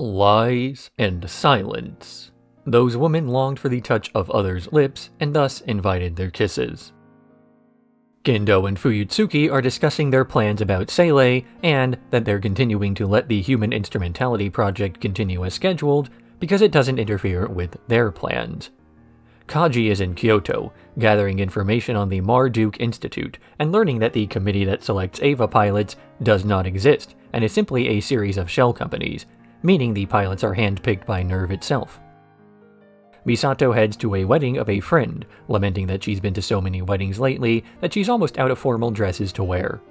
Lies and silence. Those women longed for the touch of others' lips and thus invited their kisses. Gendo and Fuyutsuki are discussing their plans about Seilei and that they're continuing to let the Human Instrumentality project continue as scheduled because it doesn't interfere with their plans. Kaji is in Kyoto, gathering information on the Marduk Institute and learning that the committee that selects Eva pilots does not exist and is simply a series of shell companies, meaning the pilots are handpicked by Nerv itself. Misato heads to a wedding of a friend, lamenting that she's been to so many weddings lately that she's almost out of formal dresses to wear.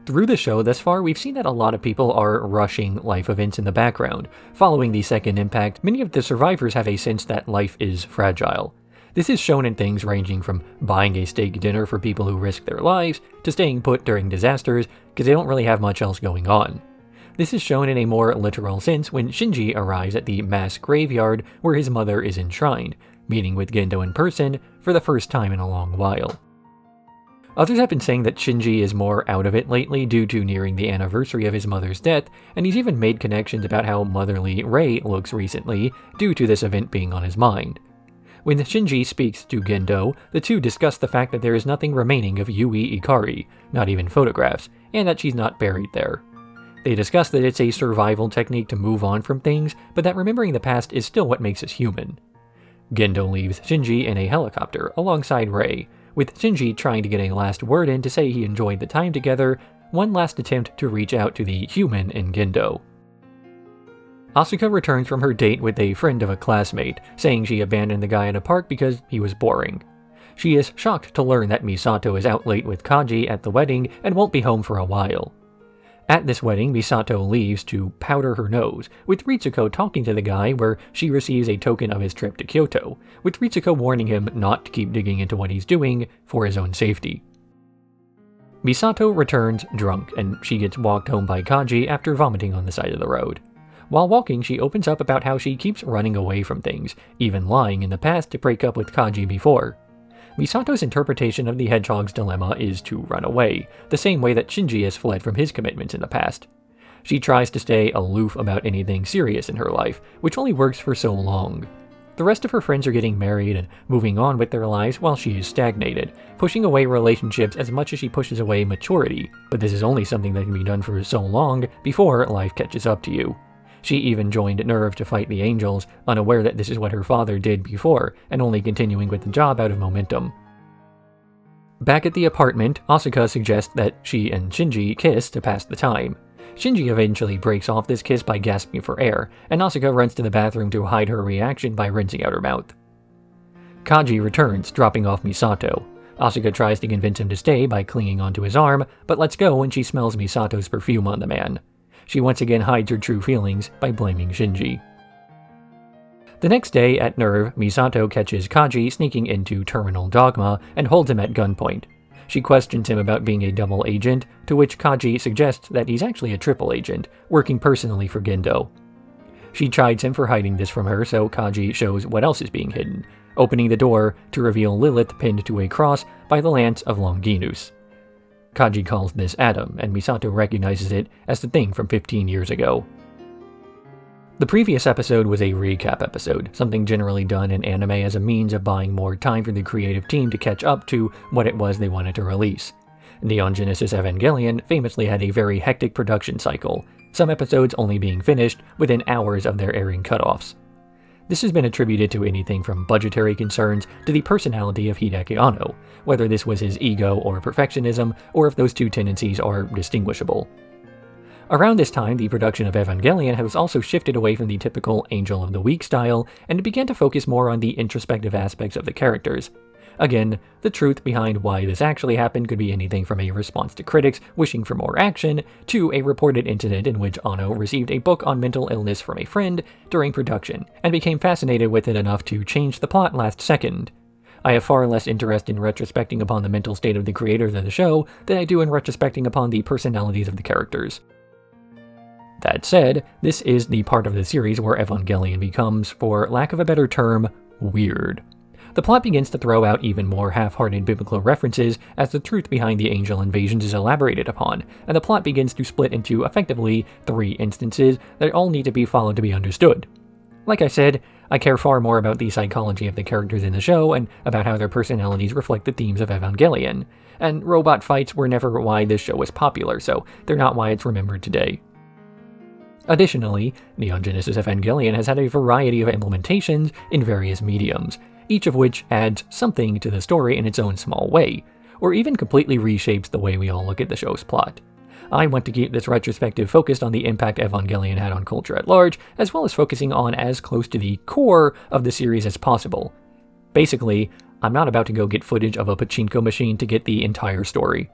Through the show thus far, we've seen that a lot of people are rushing life events in the background. Following the second impact, many of the survivors have a sense that life is fragile. This is shown in things ranging from buying a steak dinner for people who risk their lives, to staying put during disasters because they don't really have much else going on. This is shown in a more literal sense when Shinji arrives at the mass graveyard where his mother is enshrined, meeting with Gendo in person for the first time in a long while. Others have been saying that Shinji is more out of it lately due to nearing the anniversary of his mother's death, and he's even made connections about how motherly Rei looks recently due to this event being on his mind. When Shinji speaks to Gendo, the two discuss the fact that there is nothing remaining of Yui Ikari, not even photographs, and that she's not buried there. They discuss that it's a survival technique to move on from things, but that remembering the past is still what makes us human. Gendo leaves Shinji in a helicopter alongside Rei, with Shinji trying to get a last word in to say he enjoyed the time together, one last attempt to reach out to the human in Gendo. Asuka returns from her date with a friend of a classmate, saying she abandoned the guy at a park because he was boring. She is shocked to learn that Misato is out late with Kaji at the wedding and won't be home for a while. At this wedding, Misato leaves to powder her nose, with Ritsuko talking to the guy where she receives a token of his trip to Kyoto, with Ritsuko warning him not to keep digging into what he's doing for his own safety. Misato returns drunk, and she gets walked home by Kaji after vomiting on the side of the road. While walking, she opens up about how she keeps running away from things, even lying in the past to break up with Kaji before. Misato's interpretation of the hedgehog's dilemma is to run away, the same way that Shinji has fled from his commitments in the past. She tries to stay aloof about anything serious in her life, which only works for so long. The rest of her friends are getting married and moving on with their lives while she is stagnated, pushing away relationships as much as she pushes away maturity, but this is only something that can be done for so long before life catches up to you. She even joined Nerv to fight the Angels, unaware that this is what her father did before, and only continuing with the job out of momentum. Back at the apartment, Asuka suggests that she and Shinji kiss to pass the time. Shinji eventually breaks off this kiss by gasping for air, and Asuka runs to the bathroom to hide her reaction by rinsing out her mouth. Kaji returns, dropping off Misato. Asuka tries to convince him to stay by clinging onto his arm, but lets go when she smells Misato's perfume on the man. She once again hides her true feelings by blaming Shinji. The next day at Nerv, Misato catches Kaji sneaking into Terminal Dogma and holds him at gunpoint. She questions him about being a double agent, to which Kaji suggests that he's actually a triple agent, working personally for Gendo. She chides him for hiding this from her, so Kaji shows what else is being hidden, opening the door to reveal Lilith pinned to a cross by the lance of Longinus. Kaji calls this Adam, and Misato recognizes it as the thing from 15 years ago. The previous episode was a recap episode, something generally done in anime as a means of buying more time for the creative team to catch up to what it was they wanted to release. Neon Genesis Evangelion famously had a very hectic production cycle, some episodes only being finished within hours of their airing cutoffs. This has been attributed to anything from budgetary concerns to the personality of Hideaki Anno, whether this was his ego or perfectionism, or if those two tendencies are distinguishable. Around this time, the production of Evangelion has also shifted away from the typical Angel of the Week style, and it began to focus more on the introspective aspects of the characters. Again, the truth behind why this actually happened could be anything from a response to critics wishing for more action, to a reported incident in which Anno received a book on mental illness from a friend during production, and became fascinated with it enough to change the plot last second. I have far less interest in retrospecting upon the mental state of the creators of the show than I do in retrospecting upon the personalities of the characters. That said, this is the part of the series where Evangelion becomes, for lack of a better term, weird. The plot begins to throw out even more half-hearted biblical references as the truth behind the angel invasions is elaborated upon, and the plot begins to split into effectively 3 instances that all need to be followed to be understood. Like I said, I care far more about the psychology of the characters in the show and about how their personalities reflect the themes of Evangelion, and robot fights were never why this show was popular, so they're not why it's remembered today. Additionally, Neon Genesis Evangelion has had a variety of implementations in various mediums, each of which adds something to the story in its own small way, or even completely reshapes the way we all look at the show's plot. I want to keep this retrospective focused on the impact Evangelion had on culture at large, as well as focusing on as close to the core of the series as possible. Basically, I'm not about to go get footage of a pachinko machine to get the entire story.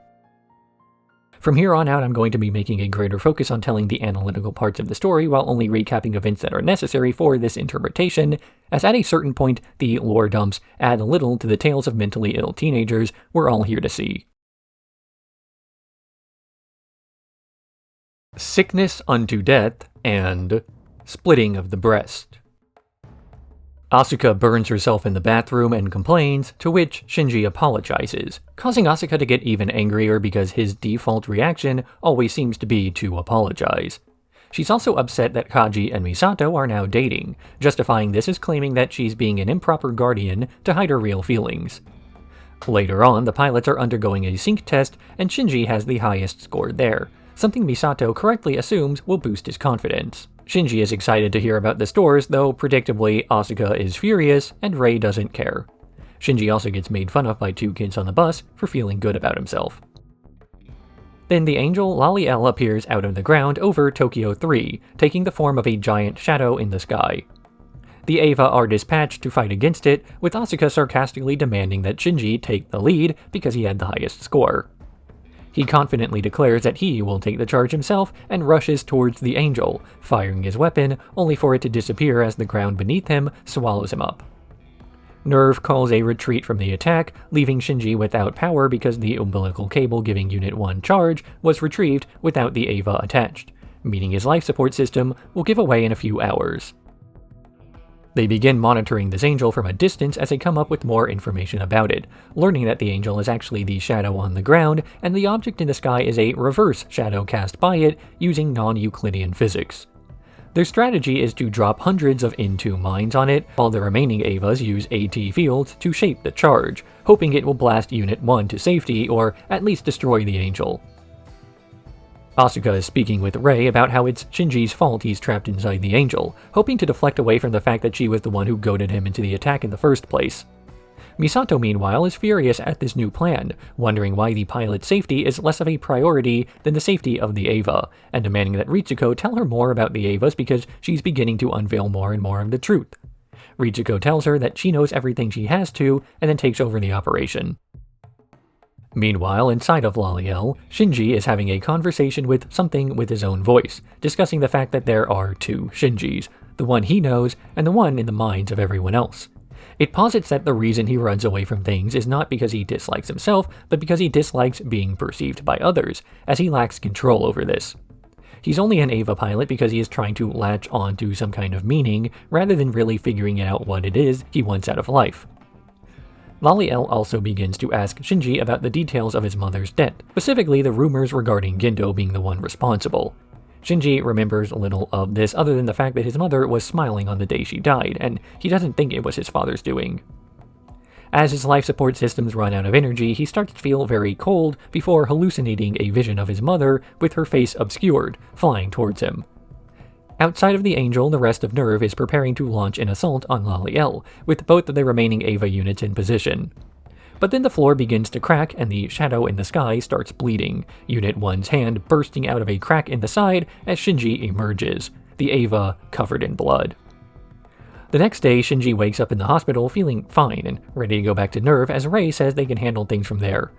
From here on out, I'm going to be making a greater focus on telling the analytical parts of the story while only recapping events that are necessary for this interpretation, as at a certain point, the lore dumps add little to the tales of mentally ill teenagers we're all here to see. Sickness unto death and splitting of the breast. Asuka burns herself in the bathroom and complains, to which Shinji apologizes, causing Asuka to get even angrier because his default reaction always seems to be to apologize. She's also upset that Kaji and Misato are now dating, justifying this as claiming that she's being an improper guardian to hide her real feelings. Later on, the pilots are undergoing a sync test, and Shinji has the highest score there, something Misato correctly assumes will boost his confidence. Shinji is excited to hear about the stores, though predictably Asuka is furious and Rei doesn't care. Shinji also gets made fun of by 2 kids on the bus for feeling good about himself. Then the angel Laliel appears out of the ground over Tokyo 3, taking the form of a giant shadow in the sky. The Eva are dispatched to fight against it, with Asuka sarcastically demanding that Shinji take the lead because he had the highest score. He confidently declares that he will take the charge himself and rushes towards the angel, firing his weapon only for it to disappear as the ground beneath him swallows him up. Nerv calls a retreat from the attack, leaving Shinji without power because the umbilical cable giving Unit 1 charge was retrieved without the Eva attached, meaning his life support system will give away in a few hours. They begin monitoring this angel from a distance as they come up with more information about it, learning that the angel is actually the shadow on the ground, and the object in the sky is a reverse shadow cast by it using non-Euclidean physics. Their strategy is to drop hundreds of Into mines on it, while the remaining Evas use AT fields to shape the charge, hoping it will blast Unit 1 to safety or at least destroy the angel. Asuka is speaking with Rei about how it's Shinji's fault he's trapped inside the angel, hoping to deflect away from the fact that she was the one who goaded him into the attack in the first place. Misato, meanwhile, is furious at this new plan, wondering why the pilot's safety is less of a priority than the safety of the Eva, and demanding that Ritsuko tell her more about the Evas because she's beginning to unveil more and more of the truth. Ritsuko tells her that she knows everything she has to, and then takes over the operation. Meanwhile, inside of Laliel, Shinji is having a conversation with something with his own voice, discussing the fact that there are 2 Shinjis, the one he knows and the one in the minds of everyone else. It posits that the reason he runs away from things is not because he dislikes himself, but because he dislikes being perceived by others, as he lacks control over this. He's only an Eva pilot because he is trying to latch on to some kind of meaning, rather than really figuring out what it is he wants out of life. Laliel also begins to ask Shinji about the details of his mother's death, specifically the rumors regarding Gendo being the one responsible. Shinji remembers little of this other than the fact that his mother was smiling on the day she died, and he doesn't think it was his father's doing. As his life support systems run out of energy, he starts to feel very cold before hallucinating a vision of his mother with her face obscured, flying towards him. Outside of the Angel, the rest of Nerv is preparing to launch an assault on Laliel, with both of the remaining Eva units in position. But then the floor begins to crack and the shadow in the sky starts bleeding, Unit 1's hand bursting out of a crack in the side as Shinji emerges, the Eva covered in blood. The next day, Shinji wakes up in the hospital feeling fine and ready to go back to Nerv as Rei says they can handle things from there.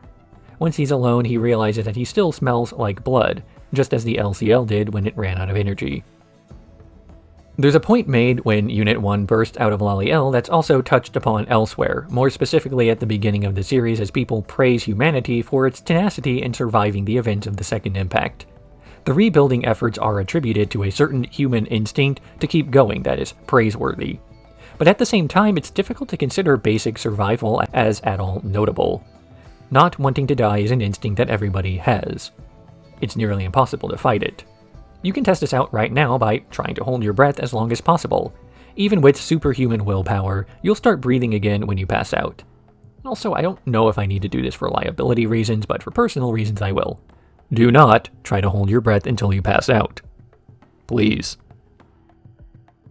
Once he's alone, he realizes that he still smells like blood, just as the LCL did when it ran out of energy. There's a point made when Unit 1 bursts out of Laliel that's also touched upon elsewhere, more specifically at the beginning of the series as people praise humanity for its tenacity in surviving the events of the Second Impact. The rebuilding efforts are attributed to a certain human instinct to keep going that is praiseworthy. but at the same time it's difficult to consider basic survival as at all notable. Not wanting to die is an instinct that everybody has. It's nearly impossible to fight it. You can test this out right now by trying to hold your breath as long as possible. Even with superhuman willpower, you'll start breathing again when you pass out. Also, I don't know if I need to do this for liability reasons, but for personal reasons I will. Do not try to hold your breath until you pass out. Please.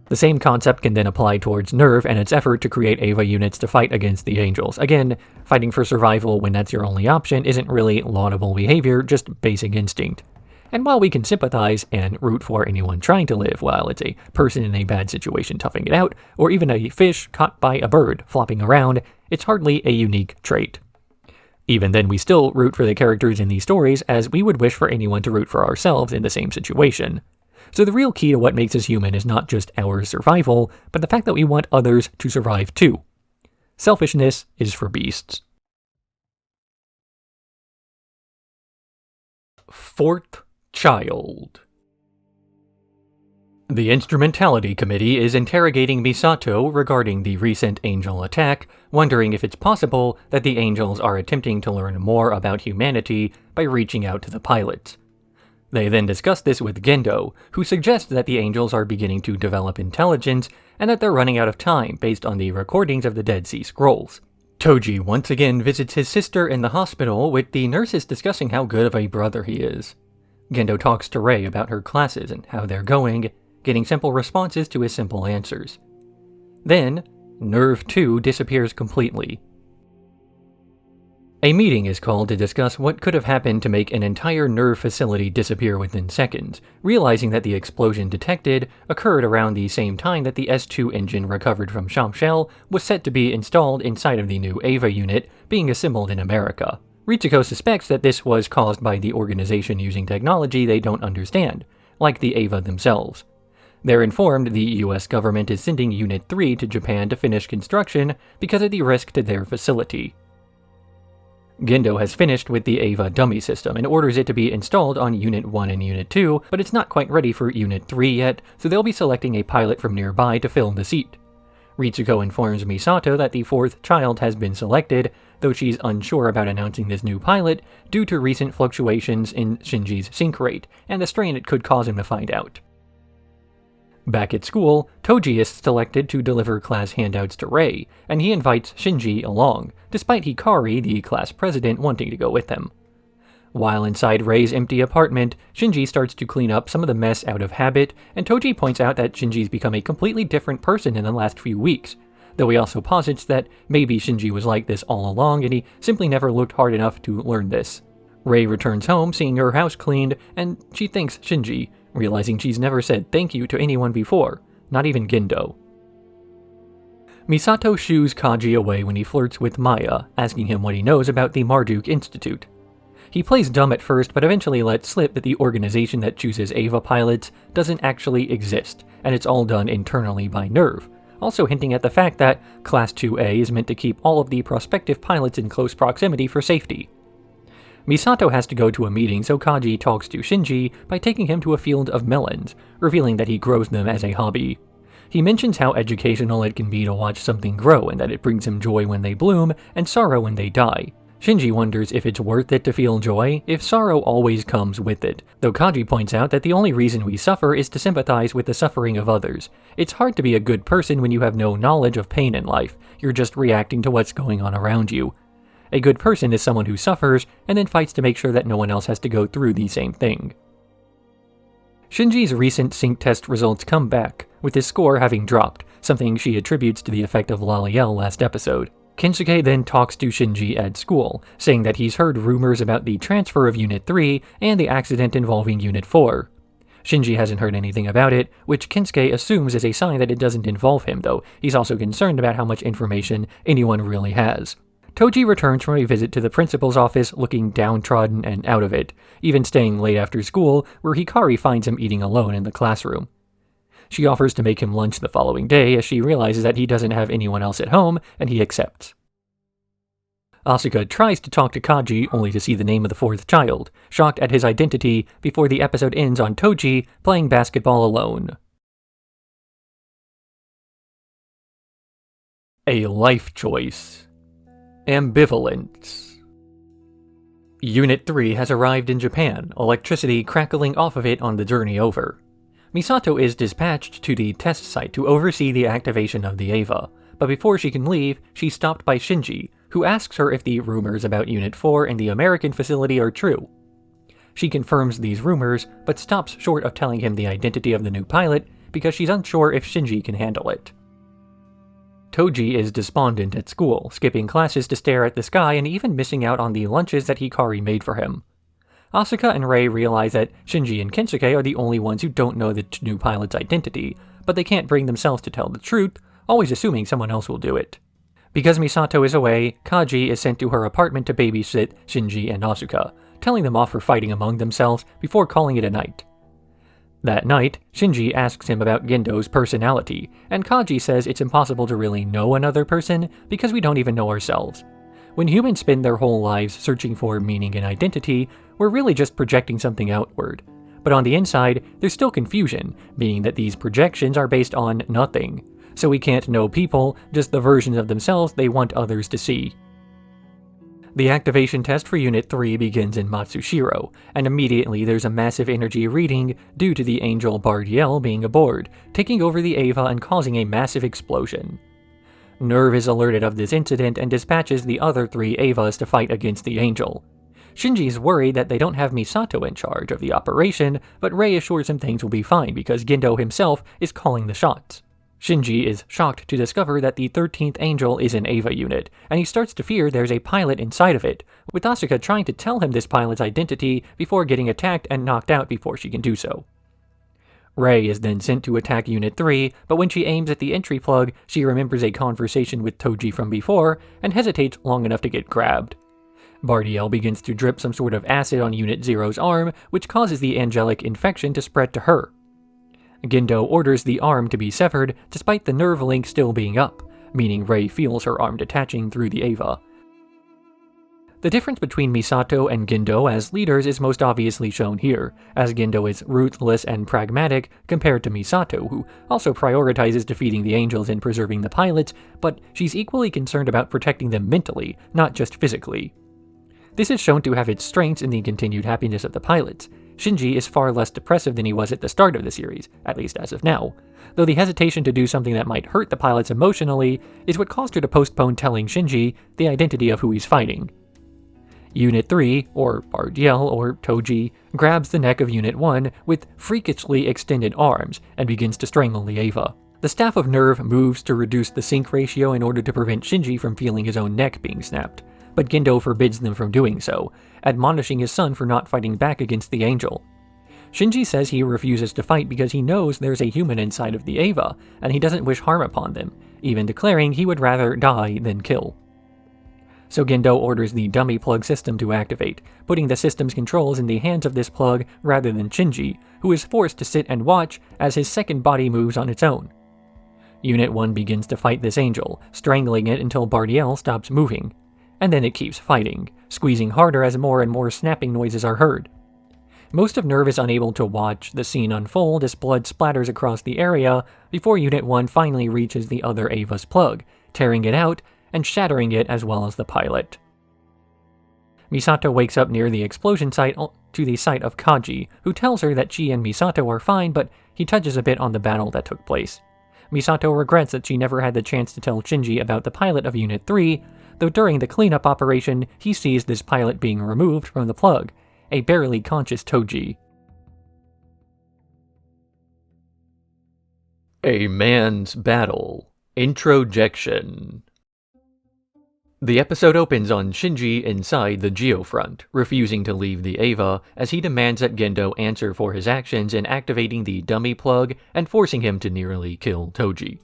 The same concept can then apply towards Nerv and its effort to create Eva units to fight against the Angels. Again, fighting for survival when that's your only option isn't really laudable behavior, just basic instinct. And while we can sympathize and root for anyone trying to live while it's a person in a bad situation toughing it out, or even a fish caught by a bird flopping around, it's hardly a unique trait. Even then, we still root for the characters in these stories as we would wish for anyone to root for ourselves in the same situation. So the real key to what makes us human is not just our survival, but the fact that we want others to survive too. Selfishness is for beasts. Fourth child. The Instrumentality Committee is interrogating Misato regarding the recent angel attack, wondering if it's possible that the angels are attempting to learn more about humanity by reaching out to the pilots. They then discuss this with Gendo, who suggests that the angels are beginning to develop intelligence and that they're running out of time based on the recordings of the Dead Sea Scrolls. Toji once again visits his sister in the hospital, with the nurses discussing how good of a brother he is. Gendo talks to Rei about her classes and how they're going, getting simple responses to his simple answers. Then, Nerv 2 disappears completely. A meeting is called to discuss what could have happened to make an entire Nerv facility disappear within seconds, realizing that the explosion detected occurred around the same time that the S2 engine recovered from Shamshell was set to be installed inside of the new Eva unit being assembled in America. Ritsuko suspects that this was caused by the organization using technology they don't understand, like the Eva themselves. They're informed the US government is sending Unit 3 to Japan to finish construction because of the risk to their facility. Gendo has finished with the Eva dummy system and orders it to be installed on Unit 1 and Unit 2, but it's not quite ready for Unit 3 yet, so they'll be selecting a pilot from nearby to fill the seat. Ritsuko informs Misato that the fourth child has been selected, though she's unsure about announcing this new pilot due to recent fluctuations in Shinji's sync rate and the strain it could cause him to find out. Back at school, Toji is selected to deliver class handouts to Rei, and he invites Shinji along, despite Hikari, the class president, wanting to go with him. While inside Rei's empty apartment, Shinji starts to clean up some of the mess out of habit, and Toji points out that Shinji's become a completely different person in the last few weeks, though he also posits that maybe Shinji was like this all along and he simply never looked hard enough to learn this. Rei returns home seeing her house cleaned, and she thanks Shinji, realizing she's never said thank you to anyone before, not even Gendo. Misato shoos Kaji away when he flirts with Maya, asking him what he knows about the Marduk Institute. He plays dumb at first, but eventually lets slip that the organization that chooses Eva pilots doesn't actually exist, and it's all done internally by Nerv, also hinting at the fact that Class 2A is meant to keep all of the prospective pilots in close proximity for safety. Misato has to go to a meeting, so Kaji talks to Shinji by taking him to a field of melons, revealing that he grows them as a hobby. He mentions how educational it can be to watch something grow and that it brings him joy when they bloom and sorrow when they die. Shinji wonders if it's worth it to feel joy, if sorrow always comes with it, though Kaji points out that the only reason we suffer is to sympathize with the suffering of others. It's hard to be a good person when you have no knowledge of pain in life, you're just reacting to what's going on around you. A good person is someone who suffers and then fights to make sure that no one else has to go through the same thing. Shinji's recent sync test results come back, with his score having dropped, something she attributes to the effect of Laliel last episode. Kensuke then talks to Shinji at school, saying that he's heard rumors about the transfer of Unit 3 and the accident involving Unit 4. Shinji hasn't heard anything about it, which Kensuke assumes is a sign that it doesn't involve him, though he's also concerned about how much information anyone really has. Toji returns from a visit to the principal's office looking downtrodden and out of it, even staying late after school, where Hikari finds him eating alone in the classroom. She offers to make him lunch the following day as she realizes that he doesn't have anyone else at home, and he accepts. Asuka tries to talk to Kaji only to see the name of the fourth child, shocked at his identity before the episode ends on Toji playing basketball alone. A life choice. Ambivalence. Unit 3 has arrived in Japan, electricity crackling off of it on the journey over. Misato is dispatched to the test site to oversee the activation of the Eva, but before she can leave, she's stopped by Shinji, who asks her if the rumors about Unit 4 and the American facility are true. She confirms these rumors, but stops short of telling him the identity of the new pilot because she's unsure if Shinji can handle it. Toji is despondent at school, skipping classes to stare at the sky and even missing out on the lunches that Hikari made for him. Asuka and Rei realize that Shinji and Kensuke are the only ones who don't know the new pilot's identity, but they can't bring themselves to tell the truth, always assuming someone else will do it. Because Misato is away, Kaji is sent to her apartment to babysit Shinji and Asuka, telling them off for fighting among themselves before calling it a night. That night, Shinji asks him about Gendo's personality, and Kaji says it's impossible to really know another person because we don't even know ourselves. When humans spend their whole lives searching for meaning and identity, we're really just projecting something outward. But on the inside, there's still confusion, meaning that these projections are based on nothing. So we can't know people, just the versions of themselves they want others to see. The activation test for Unit 3 begins in Matsushiro, and immediately there's a massive energy reading due to the angel Bardiel being aboard, taking over the Eva and causing a massive explosion. Nerv is alerted of this incident and dispatches the other 3 Evas to fight against the angel. Shinji's worried that they don't have Misato in charge of the operation, but Rei assures him things will be fine because Gendo himself is calling the shots. Shinji is shocked to discover that the 13th Angel is an Eva unit, and he starts to fear there's a pilot inside of it, with Asuka trying to tell him this pilot's identity before getting attacked and knocked out before she can do so. Rei is then sent to attack Unit 3, but when she aims at the entry plug, she remembers a conversation with Toji from before, and hesitates long enough to get grabbed. Bardiel begins to drip some sort of acid on Unit 0's arm, which causes the angelic infection to spread to her. Gendo orders the arm to be severed, despite the nerve link still being up, meaning Rei feels her arm detaching through the Eva. The difference between Misato and Gendo as leaders is most obviously shown here, as Gendo is ruthless and pragmatic compared to Misato, who also prioritizes defeating the angels and preserving the pilots, but she's equally concerned about protecting them mentally, not just physically. This is shown to have its strengths in the continued happiness of the pilots. Shinji is far less depressive than he was at the start of the series, at least as of now, though the hesitation to do something that might hurt the pilots emotionally is what caused her to postpone telling Shinji the identity of who he's fighting. Unit 3, or Bardiel or Toji, grabs the neck of Unit 1 with freakishly extended arms and begins to strangle the Eva. The Staff of Nerv moves to reduce the sync ratio in order to prevent Shinji from feeling his own neck being snapped, but Gendo forbids them from doing so, admonishing his son for not fighting back against the angel. Shinji says he refuses to fight because he knows there's a human inside of the Eva, and he doesn't wish harm upon them, even declaring he would rather die than kill. So Gendo orders the dummy plug system to activate, putting the system's controls in the hands of this plug rather than Shinji, who is forced to sit and watch as his second body moves on its own. Unit 1 begins to fight this angel, strangling it until Bardiel stops moving. And then it keeps fighting, squeezing harder as more and more snapping noises are heard. Most of Nerv is unable to watch the scene unfold as blood splatters across the area before Unit 1 finally reaches the other Eva's plug, tearing it out and shattering it as well as the pilot. Misato wakes up near the explosion site to the sight of Kaji, who tells her that she and Misato are fine, but he touches a bit on the battle that took place. Misato regrets that she never had the chance to tell Shinji about the pilot of Unit 3, though during the cleanup operation, he sees this pilot being removed from the plug, a barely conscious Toji. A Man's Battle. Introjection. The episode opens on Shinji inside the Geofront, refusing to leave the Eva, as he demands that Gendo answer for his actions in activating the dummy plug and forcing him to nearly kill Toji.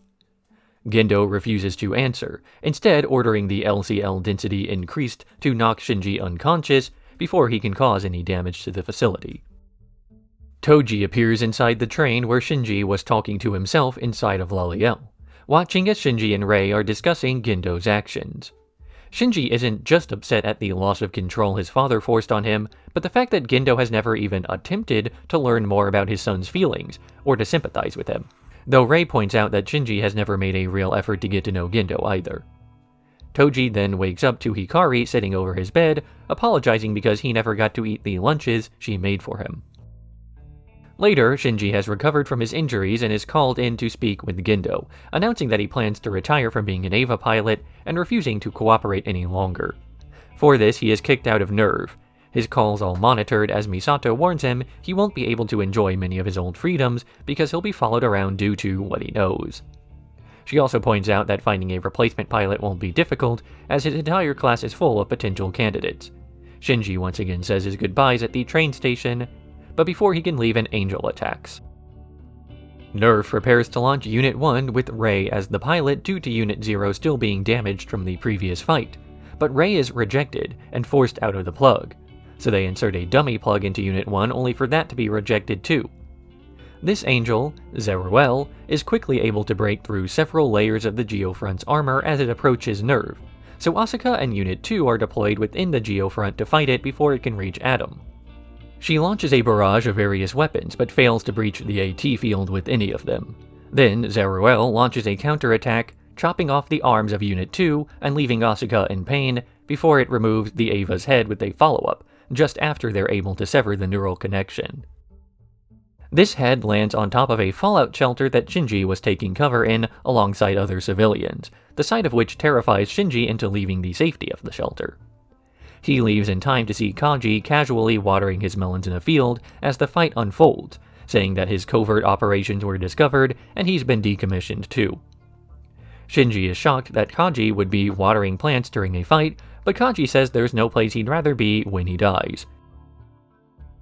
Gendo refuses to answer, instead ordering the LCL density increased to knock Shinji unconscious before he can cause any damage to the facility. Toji appears inside the train where Shinji was talking to himself inside of Laliel, watching as Shinji and Rei are discussing Gendo's actions. Shinji isn't just upset at the loss of control his father forced on him, but the fact that Gendo has never even attempted to learn more about his son's feelings, or to sympathize with him. though Rei points out that Shinji has never made a real effort to get to know Gendo either. Toji then wakes up to Hikari sitting over his bed, apologizing because he never got to eat the lunches she made for him. Later, Shinji has recovered from his injuries and is called in to speak with Gendo, announcing that he plans to retire from being an EVA pilot and refusing to cooperate any longer. For this, he is kicked out of Nerv. His calls all monitored as Misato warns him he won't be able to enjoy many of his old freedoms because he'll be followed around due to what he knows. She also points out that finding a replacement pilot won't be difficult, as his entire class is full of potential candidates. Shinji once again says his goodbyes at the train station, but before he can leave, an angel attacks. Nerv prepares to launch Unit 1 with Rei as the pilot due to Unit 0 still being damaged from the previous fight, but Rei is rejected and forced out of the plug, so they insert a dummy plug into Unit 1 only for that to be rejected too. This angel, Zeruel, is quickly able to break through several layers of the Geofront's armor as it approaches Nerv, so Asuka and Unit 2 are deployed within the Geofront to fight it before it can reach Atom. She launches a barrage of various weapons, but fails to breach the AT field with any of them. Then, Zeruel launches a counterattack, chopping off the arms of Unit 2 and leaving Asuka in pain, before it removes the Ava's head with a follow-up, just after they're able to sever the neural connection. This head lands on top of a fallout shelter that Shinji was taking cover in alongside other civilians, the sight of which terrifies Shinji into leaving the safety of the shelter. He leaves in time to see Kaji casually watering his melons in a field as the fight unfolds, saying that his covert operations were discovered and he's been decommissioned too. Shinji is shocked that Kaji would be watering plants during a fight, but Kaji says there's no place he'd rather be when he dies.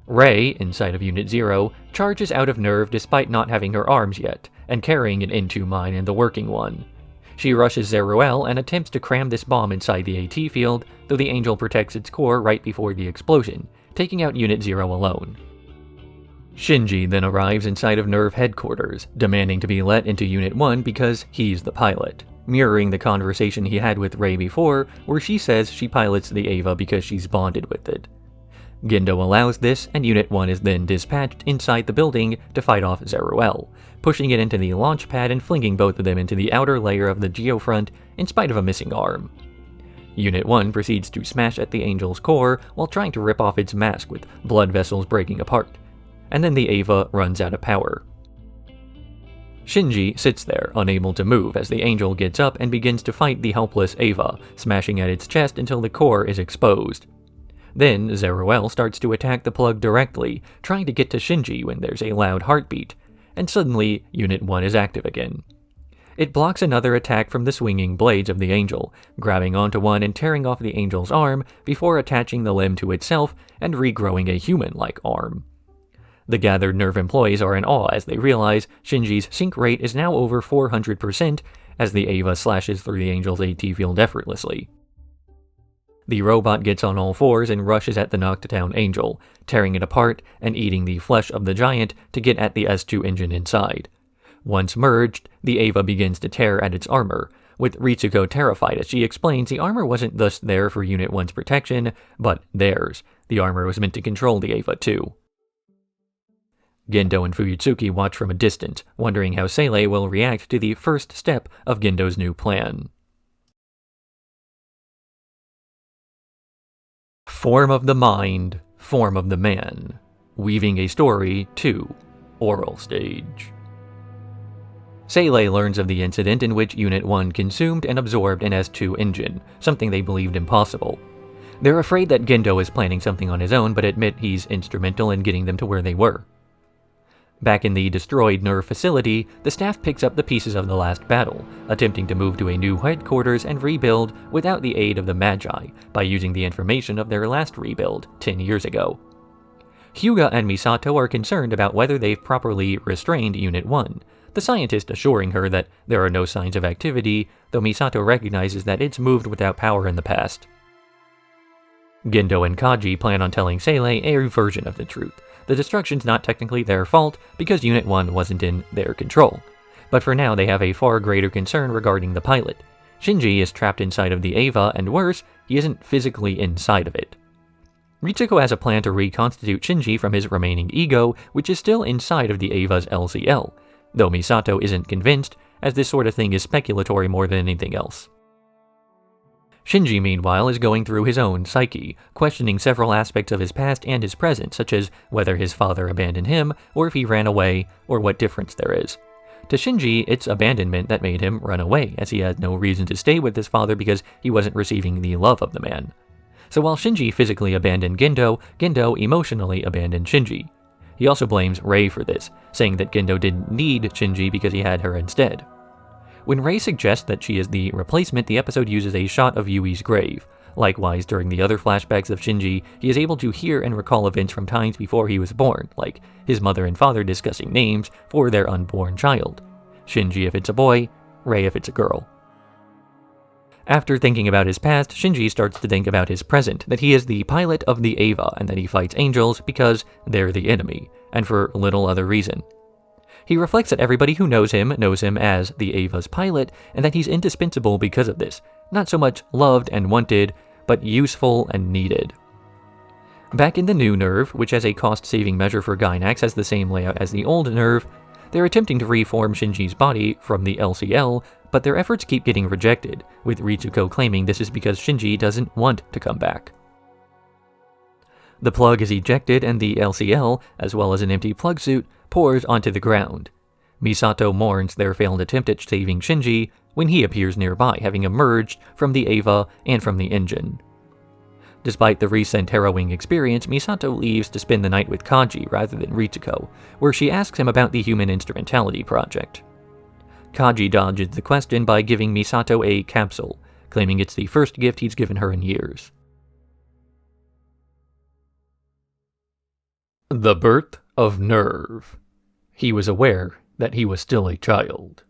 Rei, inside of Unit 0, charges out of Nerv despite not having her arms yet, and carrying an N2 mine in the working one. She rushes Zeruel and attempts to cram this bomb inside the AT field, though the Angel protects its core right before the explosion, taking out Unit 0 alone. Shinji then arrives inside of Nerv headquarters, demanding to be let into Unit 1 because he's the pilot, mirroring the conversation he had with Rei before, where she says she pilots the Eva because she's bonded with it. Gendo allows this, and Unit 1 is then dispatched inside the building to fight off Zeruel, pushing it into the launch pad and flinging both of them into the outer layer of the Geofront in spite of a missing arm. Unit 1 proceeds to smash at the Angel's core while trying to rip off its mask with blood vessels breaking apart, and then the Eva runs out of power. Shinji sits there, unable to move, as the Angel gets up and begins to fight the helpless Eva, smashing at its chest until the core is exposed. Then, Zeruel starts to attack the plug directly, trying to get to Shinji when there's a loud heartbeat, and suddenly, Unit 1 is active again. It blocks another attack from the swinging blades of the Angel, grabbing onto one and tearing off the Angel's arm before attaching the limb to itself and regrowing a human-like arm. The gathered Nerv employees are in awe as they realize Shinji's sync rate is now over 400% as the Eva slashes through the Angel's AT field effortlessly. The robot gets on all fours and rushes at the knocked-down Angel, tearing it apart and eating the flesh of the giant to get at the S2 engine inside. Once merged, the Eva begins to tear at its armor, with Ritsuko terrified as she explains the armor wasn't thus there for Unit 1's protection, but theirs. The armor was meant to control the Eva too. Gendo and Fuyutsuki watch from a distance, wondering how Seilei will react to the first step of Gendo's new plan. Form of the Mind, Form of the Man. Weaving a Story 2. Oral Stage. Seilei learns of the incident in which Unit 1 consumed and absorbed an S2 engine, something they believed impossible. They're afraid that Gendo is planning something on his own, but admit he's instrumental in getting them to where they were. Back in the destroyed Nerv facility, the staff picks up the pieces of the last battle, attempting to move to a new headquarters and rebuild without the aid of the Magi, by using the information of their last rebuild 10 years ago. Hyuga and Misato are concerned about whether they've properly restrained Unit 1, the scientist assuring her that there are no signs of activity, though Misato recognizes that it's moved without power in the past. Gendo and Kaji plan on telling Seilei a version of the truth. The destruction's not technically their fault because Unit 1 wasn't in their control, but for now they have a far greater concern regarding the pilot. Shinji is trapped inside of the Eva, and worse, he isn't physically inside of it. Ritsuko has a plan to reconstitute Shinji from his remaining ego, which is still inside of the Eva's LCL, though Misato isn't convinced, as this sort of thing is speculatory more than anything else. Shinji, meanwhile, is going through his own psyche, questioning several aspects of his past and his present, such as whether his father abandoned him, or if he ran away, or what difference there is. To Shinji, it's abandonment that made him run away, as he had no reason to stay with his father because he wasn't receiving the love of the man. So while Shinji physically abandoned Gendo, Gendo emotionally abandoned Shinji. He also blames Rei for this, saying that Gendo didn't need Shinji because he had her instead. When Rei suggests that she is the replacement, the episode uses a shot of Yui's grave. Likewise, during the other flashbacks of Shinji, he is able to hear and recall events from times before he was born, like his mother and father discussing names for their unborn child. Shinji if it's a boy, Rei if it's a girl. After thinking about his past, Shinji starts to think about his present, that he is the pilot of the Eva and that he fights angels because they're the enemy, and for little other reason. He reflects that everybody who knows him as the Eva's pilot, and that he's indispensable because of this, not so much loved and wanted, but useful and needed. Back in the new Nerv, which as a cost-saving measure for Gainax has the same layout as the old Nerv, they're attempting to reform Shinji's body from the LCL, but their efforts keep getting rejected, with Ritsuko claiming this is because Shinji doesn't want to come back. The plug is ejected and the LCL, as well as an empty plug suit, pours onto the ground. Misato mourns their failed attempt at saving Shinji when he appears nearby, having emerged from the Eva and from the engine. Despite the recent harrowing experience, Misato leaves to spend the night with Kaji rather than Ritsuko, where she asks him about the Human Instrumentality Project. Kaji dodges the question by giving Misato a capsule, claiming it's the first gift he's given her in years. The Birth of Nerv. He was aware that he was still a child.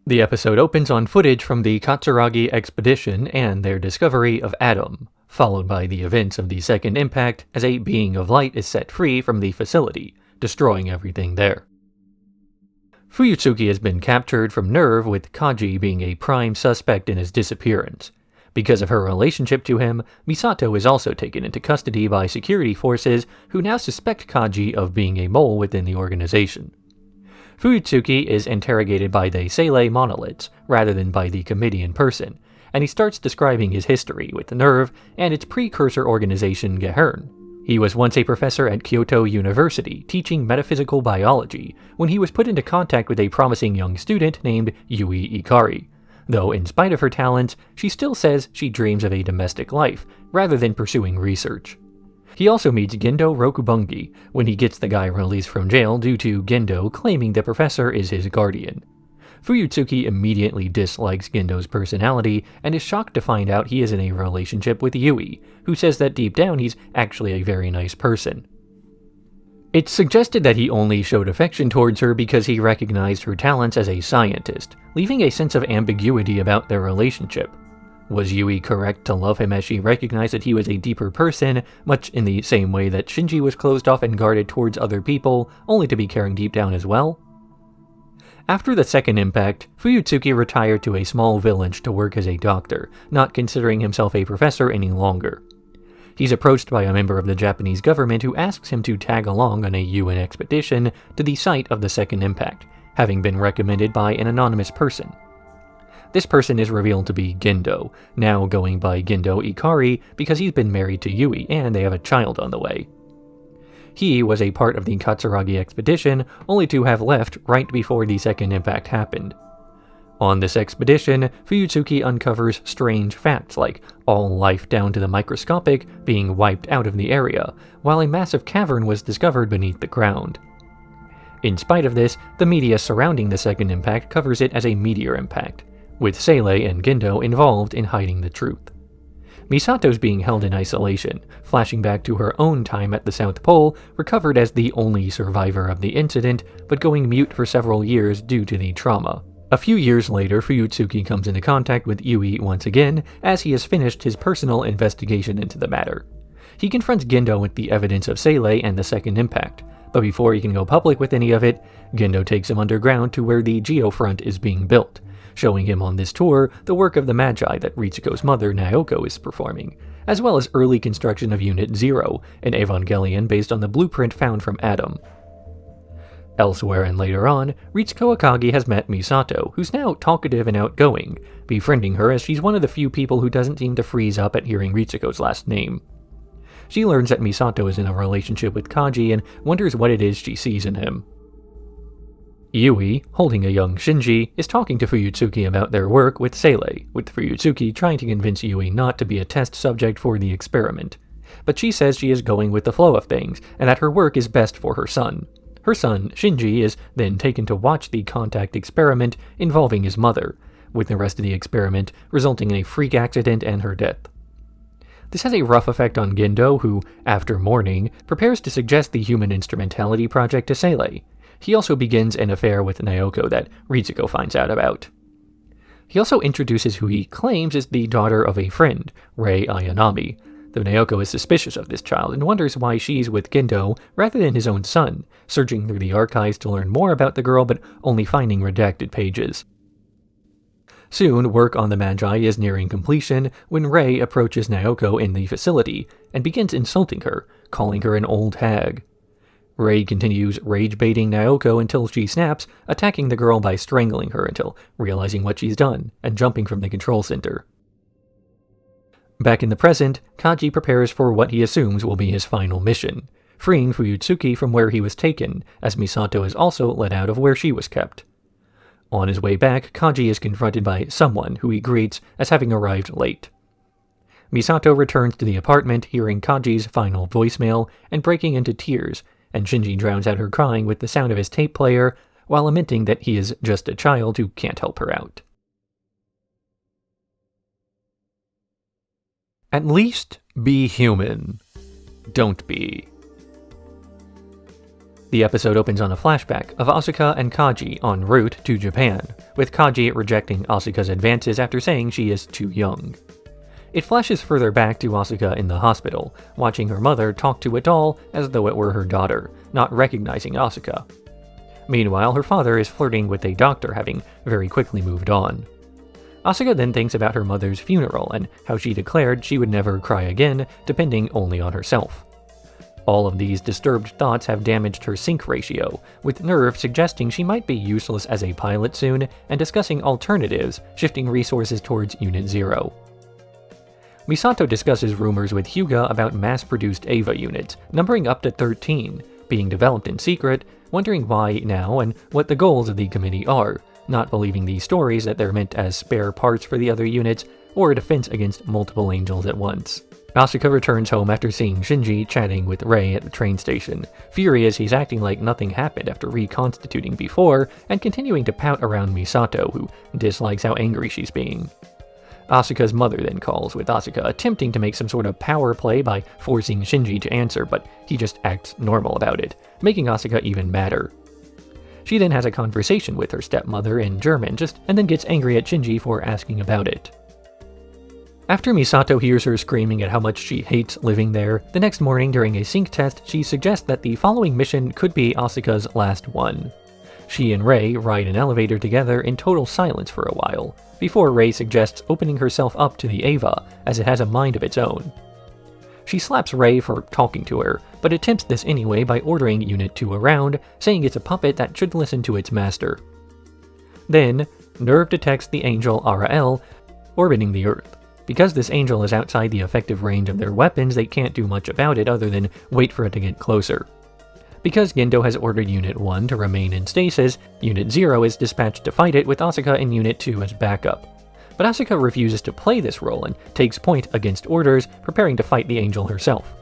The episode opens on footage from the Katsuragi expedition and their discovery of Adam, followed by the events of the second impact as a being of light is set free from the facility, destroying everything there. Fuyutsuki has been captured from Nerv, with Kaji being a prime suspect in his disappearance. Because of her relationship to him, Misato is also taken into custody by security forces who now suspect Kaji of being a mole within the organization. Fuyutsuki is interrogated by the Seele monoliths, rather than by the committee in person, and he starts describing his history with the Nerv and its precursor organization Gehern. He was once a professor at Kyoto University, teaching metaphysical biology, when he was put into contact with a promising young student named Yui Ikari. Though in spite of her talents, she still says she dreams of a domestic life, rather than pursuing research. He also meets Gendo Rokubungi when he gets the guy released from jail due to Gendo claiming the professor is his guardian. Fuyutsuki immediately dislikes Gendo's personality and is shocked to find out he is in a relationship with Yui, who says that deep down he's actually a very nice person. It's suggested that he only showed affection towards her because he recognized her talents as a scientist, leaving a sense of ambiguity about their relationship. Was Yui correct to love him as she recognized that he was a deeper person, much in the same way that Shinji was closed off and guarded towards other people, only to be caring deep down as well? After the second impact, Fuyutsuki retired to a small village to work as a doctor, not considering himself a professor any longer. He's approached by a member of the Japanese government who asks him to tag along on a UN expedition to the site of the second impact, having been recommended by an anonymous person. This person is revealed to be Gendo, now going by Gendo Ikari because he's been married to Yui and they have a child on the way. He was a part of the Katsuragi expedition, only to have left right before the second impact happened. On this expedition, Fuyutsuki uncovers strange facts like all life down to the microscopic being wiped out of the area, while a massive cavern was discovered beneath the ground. In spite of this, the media surrounding the second impact covers it as a meteor impact, with Seele and Gendo involved in hiding the truth. Misato's being held in isolation, flashing back to her own time at the South Pole, recovered as the only survivor of the incident, but going mute for several years due to the trauma. A few years later, Fuyutsuki comes into contact with Yui once again, as he has finished his personal investigation into the matter. He confronts Gendo with the evidence of Seele and the second impact, but before he can go public with any of it, Gendo takes him underground to where the geofront is being built, showing him on this tour the work of the Magi that Ritsuko's mother, Naoko, is performing, as well as early construction of Unit 0, an Evangelion based on the blueprint found from Adam. Elsewhere and later on, Ritsuko Akagi has met Misato, who's now talkative and outgoing, befriending her as she's one of the few people who doesn't seem to freeze up at hearing Ritsuko's last name. She learns that Misato is in a relationship with Kaji and wonders what it is she sees in him. Yui, holding a young Shinji, is talking to Fuyutsuki about their work with Seilei, with Fuyutsuki trying to convince Yui not to be a test subject for the experiment. But she says she is going with the flow of things, and that her work is best for her son. Her son, Shinji, is then taken to watch the contact experiment involving his mother, with the rest of the experiment resulting in a freak accident and her death. This has a rough effect on Gendo, who, after mourning, prepares to suggest the human instrumentality project to Seilei. He also begins an affair with Naoko that Ritsuko finds out about. He also introduces who he claims is the daughter of a friend, Rei Ayanami, though Naoko is suspicious of this child and wonders why she's with Gendo rather than his own son, searching through the archives to learn more about the girl but only finding redacted pages. Soon, work on the Magi is nearing completion when Rei approaches Naoko in the facility and begins insulting her, calling her an old hag. Rei continues rage-baiting Naoko until she snaps, attacking the girl by strangling her until realizing what she's done and jumping from the control center. Back in the present, Kaji prepares for what he assumes will be his final mission, freeing Fuyutsuki from where he was taken, as Misato is also let out of where she was kept. On his way back, Kaji is confronted by someone who he greets as having arrived late. Misato returns to the apartment, hearing Kaji's final voicemail and breaking into tears, and Shinji drowns out her crying with the sound of his tape player, while lamenting that he is just a child who can't help her out. At least be human. Don't be. The episode opens on a flashback of Asuka and Kaji en route to Japan, with Kaji rejecting Asuka's advances after saying she is too young. It flashes further back to Asuka in the hospital, watching her mother talk to a doll as though it were her daughter, not recognizing Asuka. Meanwhile, her father is flirting with a doctor, having very quickly moved on. Asuka then thinks about her mother's funeral and how she declared she would never cry again, depending only on herself. All of these disturbed thoughts have damaged her sync ratio, with Nerve suggesting she might be useless as a pilot soon and discussing alternatives, shifting resources towards Unit 0. Misato discusses rumors with Hyuga about mass-produced Eva units, numbering up to 13, being developed in secret, wondering why now and what the goals of the committee are, not believing these stories that they're meant as spare parts for the other units, or a defense against multiple angels at once. Asuka returns home after seeing Shinji chatting with Rei at the train station, furious he's acting like nothing happened after reconstituting before, and continuing to pout around Misato, who dislikes how angry she's being. Asuka's mother then calls, with Asuka attempting to make some sort of power play by forcing Shinji to answer, but he just acts normal about it, making Asuka even madder. She then has a conversation with her stepmother in German, and then gets angry at Shinji for asking about it. After Misato hears her screaming at how much she hates living there, the next morning during a sync test, she suggests that the following mission could be Asuka's last one. She and Rei ride an elevator together in total silence for a while, before Rei suggests opening herself up to the Eva, as it has a mind of its own. She slaps Rei for talking to her, but attempts this anyway by ordering Unit 2 around, saying it's a puppet that should listen to its master. Then, Nerve detects the angel Ara-L orbiting the Earth. Because this angel is outside the effective range of their weapons, they can't do much about it other than wait for it to get closer. Because Gendo has ordered Unit 1 to remain in stasis, Unit 0 is dispatched to fight it with Asuka in Unit 2 as backup. But Asuka refuses to play this role and takes point against orders, preparing to fight the angel herself.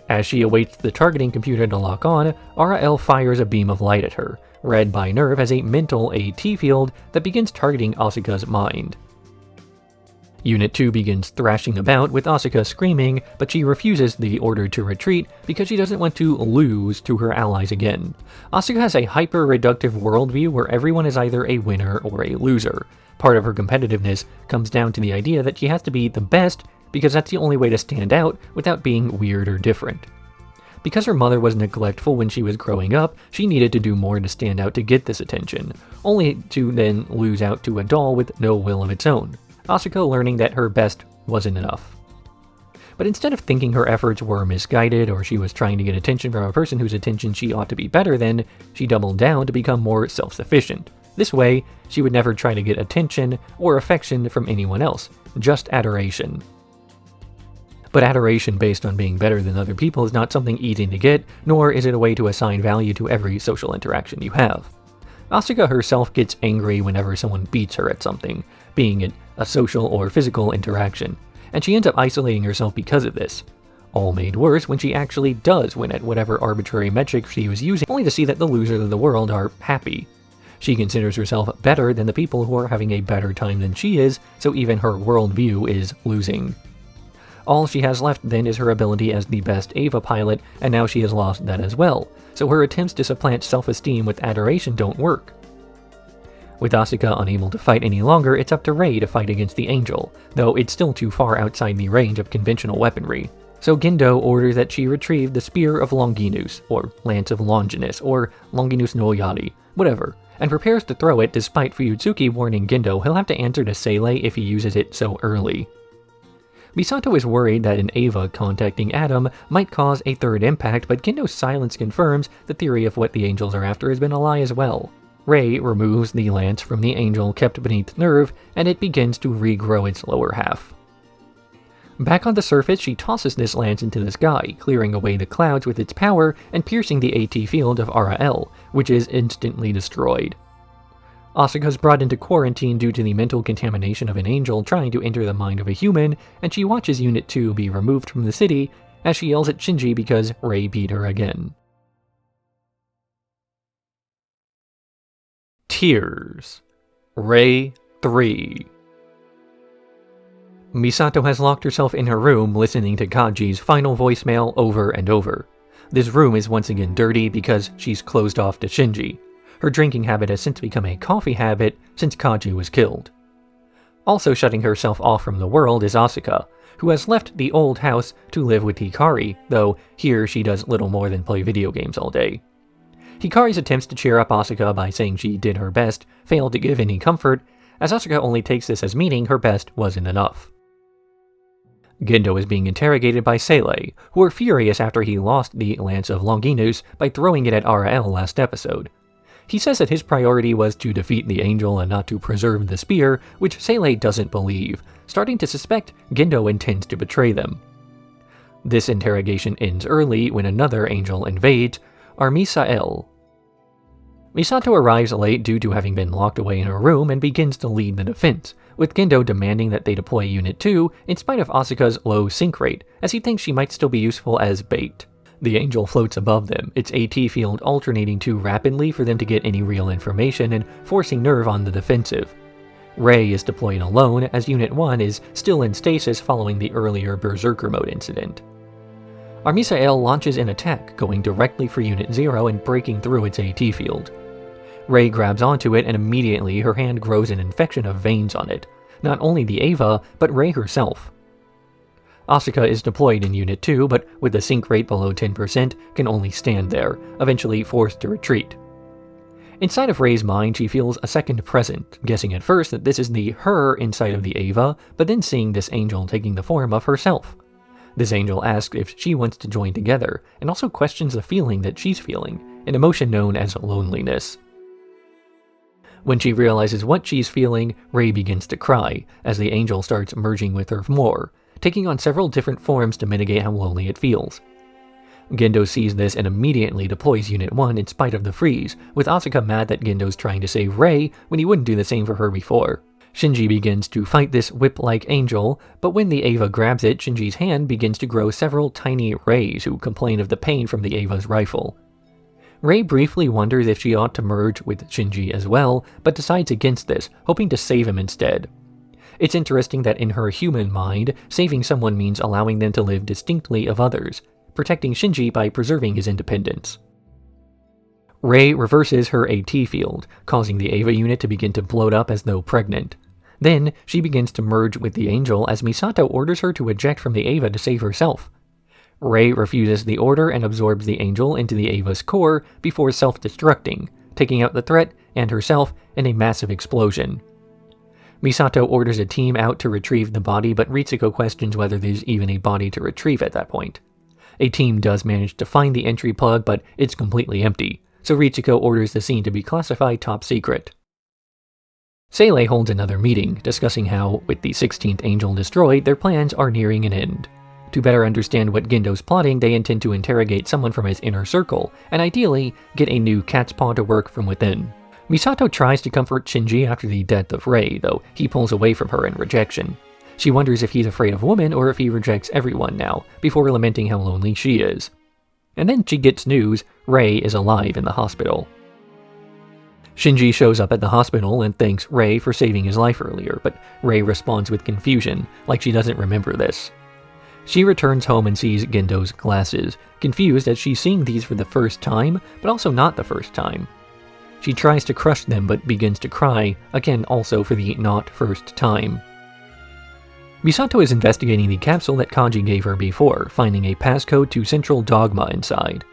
As she awaits the targeting computer to lock on, Ara-L fires a beam of light at her, read by Nerve as a mental AT field that begins targeting Asuka's mind. Unit 2 begins thrashing about with Asuka screaming, but she refuses the order to retreat because she doesn't want to lose to her allies again. Asuka has a hyper-reductive worldview where everyone is either a winner or a loser. Part of her competitiveness comes down to the idea that she has to be the best because that's the only way to stand out without being weird or different. Because her mother was neglectful when she was growing up, she needed to do more to stand out to get this attention, only to then lose out to a doll with no will of its own. Asuka learning that her best wasn't enough. but instead of thinking her efforts were misguided or she was trying to get attention from a person whose attention she ought to be better than, she doubled down to become more self-sufficient. This way, she would never try to get attention or affection from anyone else, just adoration. But adoration based on being better than other people is not something easy to get, nor is it a way to assign value to every social interaction you have. Asuka herself gets angry whenever someone beats her at something, being it a social or physical interaction, and she ends up isolating herself because of this. All made worse when she actually does win at whatever arbitrary metric she was using, only to see that the losers of the world are happy. She considers herself better than the people who are having a better time than she is, so even her worldview is losing. All she has left then is her ability as the best Eva pilot, and now she has lost that as well, so her attempts to supplant self-esteem with adoration don't work. With Asuka unable to fight any longer, it's up to Rei to fight against the Angel, though it's still too far outside the range of conventional weaponry. So Gendo orders that she retrieve the Spear of Longinus, or Lance of Longinus, or Longinus no Yari, whatever, and prepares to throw it despite Fuyutsuki warning Gendo he'll have to answer to Seilei if he uses it so early. Misato is worried that an Eva contacting Adam might cause a third impact, but Gendo's silence confirms the theory of what the Angels are after has been a lie as well. Rei removes the lance from the Angel kept beneath Nerv, and it begins to regrow its lower half. Back on the surface, she tosses this lance into the sky, clearing away the clouds with its power and piercing the AT field of Ara-L, which is instantly destroyed. Asuka's brought into quarantine due to the mental contamination of an angel trying to enter the mind of a human, and she watches Unit 2 be removed from the city as she yells at Shinji because Rei beat her again. Tears. Rei III. Misato has locked herself in her room listening to Kaji's final voicemail over and over. This room is once again dirty because she's closed off to Shinji. Her drinking habit has since become a coffee habit since Kaji was killed. Also shutting herself off from the world is Asuka, who has left the old house to live with Hikari, though here she does little more than play video games all day. Hikari's attempts to cheer up Asuka by saying she did her best fail to give any comfort, as Asuka only takes this as meaning her best wasn't enough. Gendo is being interrogated by Seilei, who are furious after he lost the Lance of Longinus by throwing it at Ara-L last episode. He says that his priority was to defeat the Angel and not to preserve the spear, which Seilei doesn't believe, starting to suspect Gendo intends to betray them. This interrogation ends early when another Angel invades, Armisael. Misato arrives late due to having been locked away in her room and begins to lead the defense, with Gendo demanding that they deploy Unit 2 in spite of Asuka's low sync rate, as he thinks she might still be useful as bait. The Angel floats above them, its AT field alternating too rapidly for them to get any real information and forcing Nerv on the defensive. Rei is deployed alone as Unit 1 is still in stasis following the earlier Berserker Mode incident. Armisael launches an attack, going directly for Unit 0 and breaking through its AT field. Rei grabs onto it and immediately her hand grows an infection of veins on it, not only the Eva, but Rei herself. Asuka is deployed in Unit 2, but with the sync rate below 10%, can only stand there, eventually forced to retreat. Inside of Rei's mind, she feels a second present, guessing at first that this is the her inside of the Eva, but then seeing this angel taking the form of herself. This angel asks if she wants to join together, and also questions the feeling that she's feeling, an emotion known as loneliness. When she realizes what she's feeling, Rei begins to cry, as the angel starts merging with her more, taking on several different forms to mitigate how lonely it feels. Gendo sees this and immediately deploys Unit 1 in spite of the freeze, with Asuka mad that Gendo's trying to save Rei when he wouldn't do the same for her before. Shinji begins to fight this whip-like angel, but when the Eva grabs it, Shinji's hand begins to grow several tiny Reis who complain of the pain from the Eva's rifle. Rei briefly wonders if she ought to merge with Shinji as well, but decides against this, hoping to save him instead. It's interesting that in her human mind, saving someone means allowing them to live distinctly of others, protecting Shinji by preserving his independence. Rei reverses her AT field, causing the Eva unit to begin to bloat up as though pregnant. Then, she begins to merge with the Angel as Misato orders her to eject from the Eva to save herself. Rei refuses the order and absorbs the Angel into the Eva's core before self-destructing, taking out the threat and herself in a massive explosion. Misato orders a team out to retrieve the body, but Ritsuko questions whether there's even a body to retrieve at that point. A team does manage to find the entry plug, but it's completely empty, so Ritsuko orders the scene to be classified top secret. Seilei holds another meeting, discussing how, with the 16th angel destroyed, their plans are nearing an end. To better understand what Gendo's plotting, they intend to interrogate someone from his inner circle, and ideally, get a new cat's paw to work from within. Misato tries to comfort Shinji after the death of Rei, though he pulls away from her in rejection. She wonders if he's afraid of women or if he rejects everyone now, before lamenting how lonely she is. And then she gets news Rei is alive in the hospital. Shinji shows up at the hospital and thanks Rei for saving his life earlier, but Rei responds with confusion, like she doesn't remember this. She returns home and sees Gendo's glasses, confused as she's seeing these for the first time, but also not the first time. She tries to crush them but begins to cry, again also for the not first time. Misato is investigating the capsule that Kaji gave her before, finding a passcode to Central Dogma inside.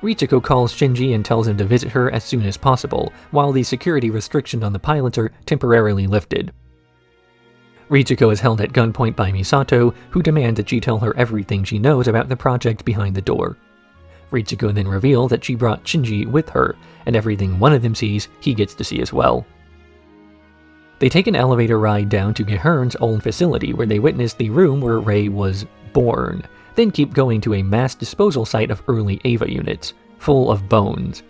Ritsuko calls Shinji and tells him to visit her as soon as possible, while the security restrictions on the pilots are temporarily lifted. Ritsuko is held at gunpoint by Misato, who demands that she tell her everything she knows about the project behind the door. Ritsuko then reveals that she brought Shinji with her, and everything one of them sees, he gets to see as well. They take an elevator ride down to Gehern's old facility, where they witness the room where Rei was born, then keep going to a mass disposal site of early Eva units, full of bones.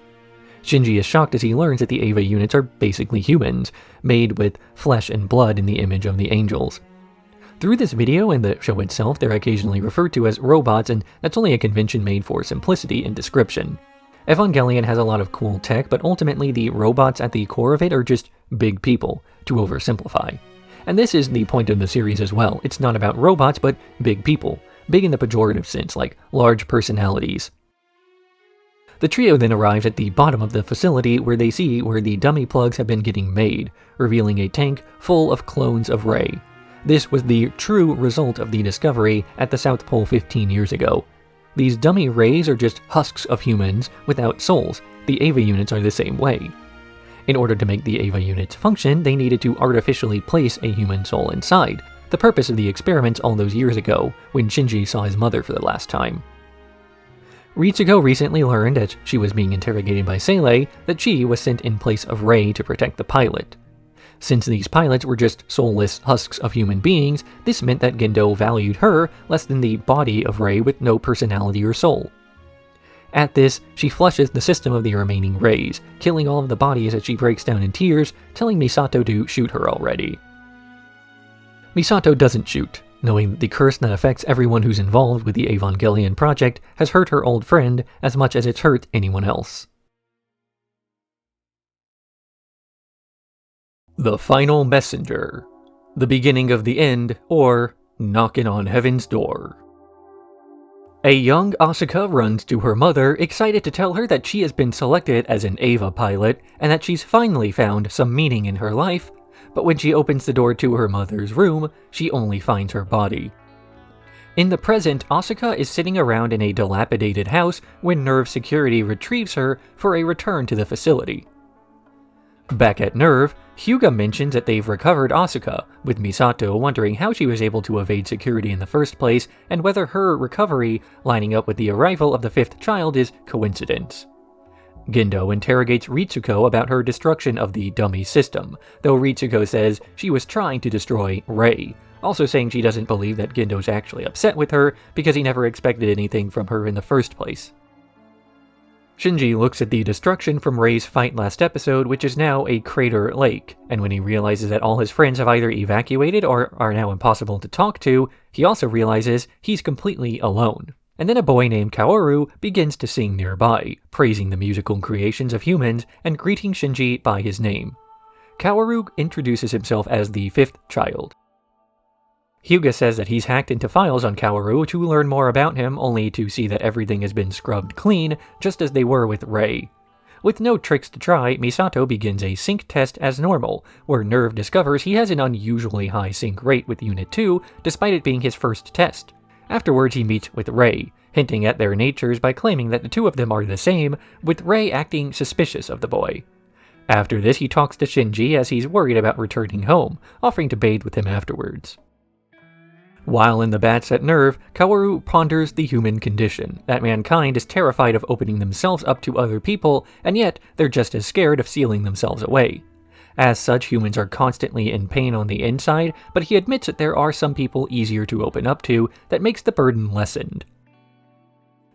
Shinji is shocked as he learns that the Eva units are basically humans, made with flesh and blood in the image of the angels. Through this video and the show itself, they're occasionally referred to as robots, and that's only a convention made for simplicity in description. Evangelion has a lot of cool tech, but ultimately the robots at the core of it are just big people, to oversimplify. And this is the point of the series as well. It's not about robots, but big people. Big in the pejorative sense, like large personalities. The trio then arrives at the bottom of the facility where they see where the dummy plugs have been getting made, revealing a tank full of clones of Rei. This was the true result of the discovery at the South Pole 15 years ago. These dummy Reis are just husks of humans without souls. The Eva units are the same way. In order to make the Eva units function, they needed to artificially place a human soul inside, the purpose of the experiments all those years ago, when Shinji saw his mother for the last time. Ritsuko recently learned, as she was being interrogated by Seilei, that she was sent in place of Rei to protect the pilot. Since these pilots were just soulless husks of human beings, this meant that Gendo valued her less than the body of Rei with no personality or soul. At this, she flushes the system of the remaining Reis, killing all of the bodies as she breaks down in tears, telling Misato to shoot her already. Misato doesn't shoot, knowing that the curse that affects everyone who's involved with the Evangelion project has hurt her old friend as much as it's hurt anyone else. The Final Messenger. The Beginning of the End, or Knockin' on Heaven's Door. A young Asuka runs to her mother, excited to tell her that she has been selected as an Eva pilot, and that she's finally found some meaning in her life, but when she opens the door to her mother's room, she only finds her body. In the present, Asuka is sitting around in a dilapidated house when Nerv security retrieves her for a return to the facility. Back at Nerv, Hyuga mentions that they've recovered Asuka, with Misato wondering how she was able to evade security in the first place and whether her recovery lining up with the arrival of the fifth child is coincidence. Gendo interrogates Ritsuko about her destruction of the dummy system, though Ritsuko says she was trying to destroy Rei, also saying she doesn't believe that Gendo's actually upset with her because he never expected anything from her in the first place. Shinji looks at the destruction from Rei's fight last episode, which is now a crater lake, and when he realizes that all his friends have either evacuated or are now impossible to talk to, he also realizes he's completely alone. And then a boy named Kaoru begins to sing nearby, praising the musical creations of humans and greeting Shinji by his name. Kaoru introduces himself as the fifth child. Hyuga says that he's hacked into files on Kaoru to learn more about him, only to see that everything has been scrubbed clean, just as they were with Rei. With no tricks to try, Misato begins a sync test as normal, where Nerv discovers he has an unusually high sync rate with Unit 2, despite it being his first test. Afterwards he meets with Rei, hinting at their natures by claiming that the two of them are the same, with Rei acting suspicious of the boy. After this, he talks to Shinji as he's worried about returning home, offering to bathe with him afterwards. While in the bats at Nerv, Kaworu ponders the human condition, that mankind is terrified of opening themselves up to other people, and yet they're just as scared of sealing themselves away. As such, humans are constantly in pain on the inside, but he admits that there are some people easier to open up to that makes the burden lessened.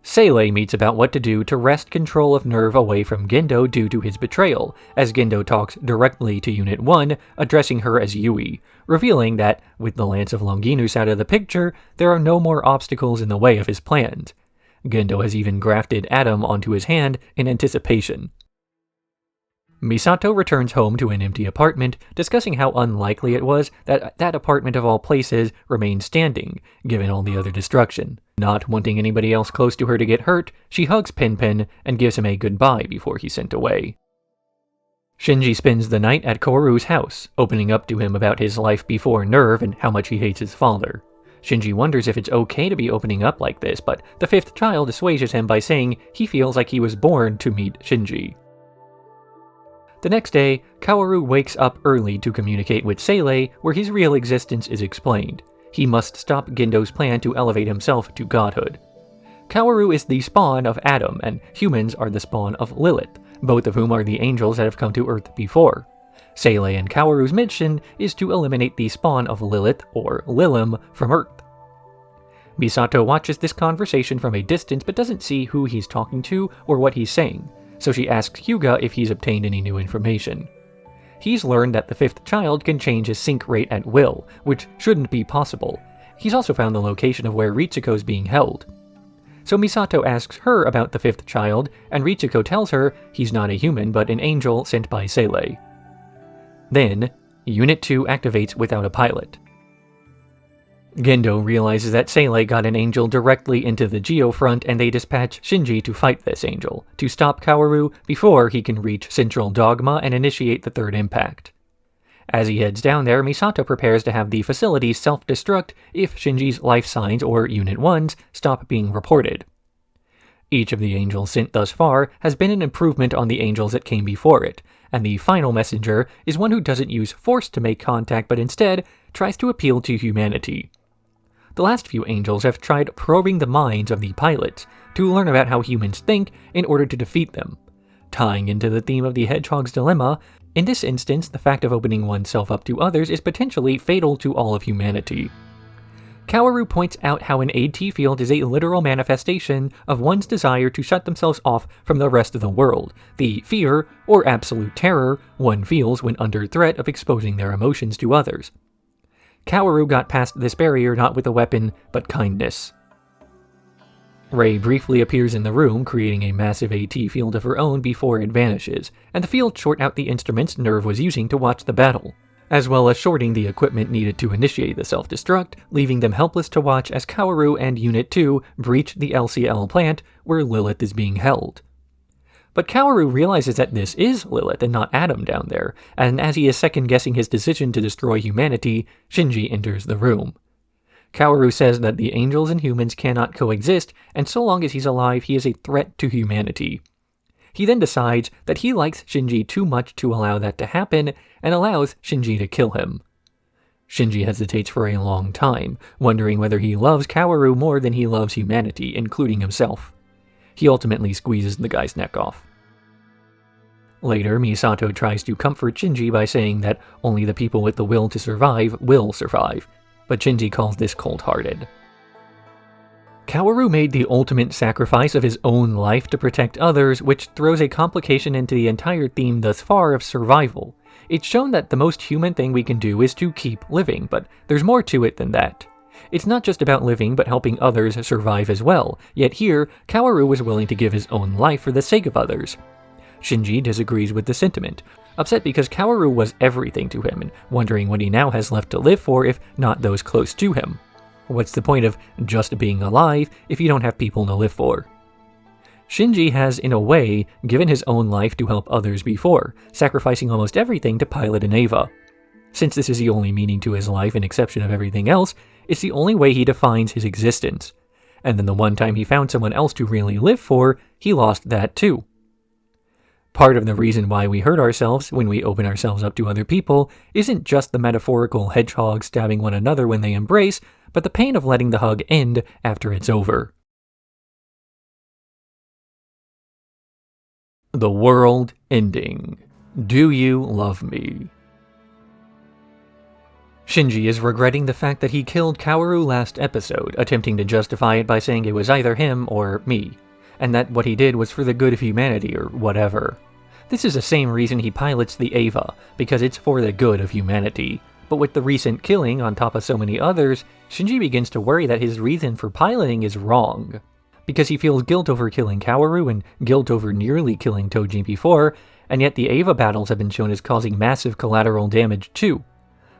Seilei meets about what to do to wrest control of Nerv away from Gendo due to his betrayal, as Gendo talks directly to Unit 1, addressing her as Yui, revealing that, with the Lance of Longinus out of the picture, there are no more obstacles in the way of his plans. Gendo has even grafted Adam onto his hand in anticipation. Misato returns home to an empty apartment, discussing how unlikely it was that that apartment of all places remained standing, given all the other destruction. Not wanting anybody else close to her to get hurt, she hugs Pinpin and gives him a goodbye before he's sent away. Shinji spends the night at Kaworu's house, opening up to him about his life before Nerv and how much he hates his father. Shinji wonders if it's okay to be opening up like this, but the fifth child assuages him by saying he feels like he was born to meet Shinji. The next day, Kaworu wakes up early to communicate with Seilei, where his real existence is explained. He must stop Gendo's plan to elevate himself to godhood. Kaworu is the spawn of Adam, and humans are the spawn of Lilith, both of whom are the angels that have come to Earth before. Seilei and Kaworu's mission is to eliminate the spawn of Lilith, or Lilim, from Earth. Misato watches this conversation from a distance but doesn't see who he's talking to or what he's saying, so she asks Hyuga if he's obtained any new information. He's learned that the fifth child can change his sync rate at will, which shouldn't be possible. He's also found the location of where Ritsuko is being held. So Misato asks her about the fifth child, and Ritsuko tells her he's not a human but an angel sent by Seilei. Then, Unit 2 activates without a pilot. Gendo realizes that Seilei got an angel directly into the Geofront, and they dispatch Shinji to fight this angel, to stop Kaworu before he can reach Central Dogma and initiate the third impact. As he heads down there, Misato prepares to have the facility self-destruct if Shinji's life signs, or Unit 1s, stop being reported. Each of the angels sent thus far has been an improvement on the angels that came before it, and the final messenger is one who doesn't use force to make contact but instead tries to appeal to humanity. The last few angels have tried probing the minds of the pilots to learn about how humans think in order to defeat them. Tying into the theme of the Hedgehog's Dilemma, in this instance, the fact of opening oneself up to others is potentially fatal to all of humanity. Kaworu points out how an AT field is a literal manifestation of one's desire to shut themselves off from the rest of the world, the fear, or absolute terror, one feels when under threat of exposing their emotions to others. Kaworu got past this barrier not with a weapon, but kindness. Rei briefly appears in the room, creating a massive AT field of her own before it vanishes, and the field short out the instruments Nerv was using to watch the battle, as well as shorting the equipment needed to initiate the self-destruct, leaving them helpless to watch as Kaworu and Unit 2 breach the LCL plant where Lilith is being held. But Kaworu realizes that this is Lilith and not Adam down there, and as he is second-guessing his decision to destroy humanity, Shinji enters the room. Kaworu says that the angels and humans cannot coexist, and so long as he's alive, he is a threat to humanity. He then decides that he likes Shinji too much to allow that to happen, and allows Shinji to kill him. Shinji hesitates for a long time, wondering whether he loves Kaworu more than he loves humanity, including himself. He ultimately squeezes the guy's neck off. Later, Misato tries to comfort Shinji by saying that only the people with the will to survive will survive, but Shinji calls this cold-hearted. Kaworu made the ultimate sacrifice of his own life to protect others, which throws a complication into the entire theme thus far of survival. It's shown that the most human thing we can do is to keep living, but there's more to it than that. It's not just about living, but helping others survive as well, yet here, Kaworu was willing to give his own life for the sake of others. Shinji disagrees with the sentiment, upset because Kaworu was everything to him, and wondering what he now has left to live for if not those close to him. What's the point of just being alive if you don't have people to live for? Shinji has, in a way, given his own life to help others before, sacrificing almost everything to pilot an Eva. Since this is the only meaning to his life and exception of everything else, it's the only way he defines his existence. And then the one time he found someone else to really live for, he lost that too. Part of the reason why we hurt ourselves when we open ourselves up to other people isn't just the metaphorical hedgehogs stabbing one another when they embrace, but the pain of letting the hug end after it's over. The world ending. Do you love me? Shinji is regretting the fact that he killed Kaworu last episode, attempting to justify it by saying it was either him or me, and that what he did was for the good of humanity or whatever. This is the same reason he pilots the Eva, because it's for the good of humanity. But with the recent killing on top of so many others, Shinji begins to worry that his reason for piloting is wrong. Because he feels guilt over killing Kaworu and guilt over nearly killing Toji before, and yet the Eva battles have been shown as causing massive collateral damage too.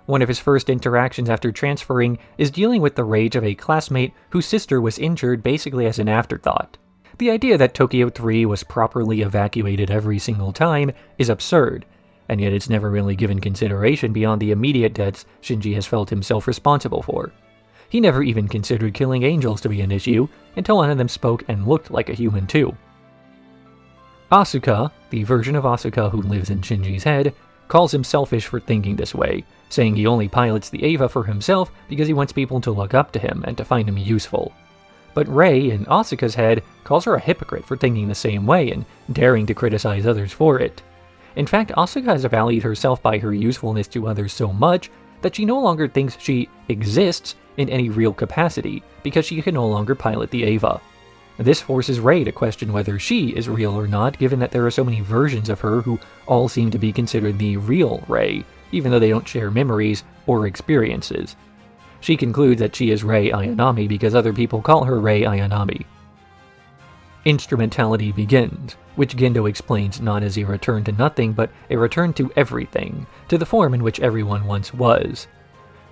One of his first interactions after transferring is dealing with the rage of a classmate whose sister was injured basically as an afterthought. The idea that Tokyo 3 was properly evacuated every single time is absurd, and yet it's never really given consideration beyond the immediate deaths Shinji has felt himself responsible for. He never even considered killing angels to be an issue, until one of them spoke and looked like a human too. Asuka, the version of Asuka who lives in Shinji's head, calls him selfish for thinking this way, saying he only pilots the Eva for himself because he wants people to look up to him and to find him useful. But Rei, in Asuka's head, calls her a hypocrite for thinking the same way and daring to criticize others for it. In fact, Asuka has valued herself by her usefulness to others so much that she no longer thinks she exists in any real capacity because she can no longer pilot the Eva. This forces Rei to question whether she is real or not, given that there are so many versions of her who all seem to be considered the real Rei, even though they don't share memories or experiences. She concludes that she is Rei Ayanami because other people call her Rei Ayanami. Instrumentality begins, which Gendo explains not as a return to nothing, but a return to everything, to the form in which everyone once was.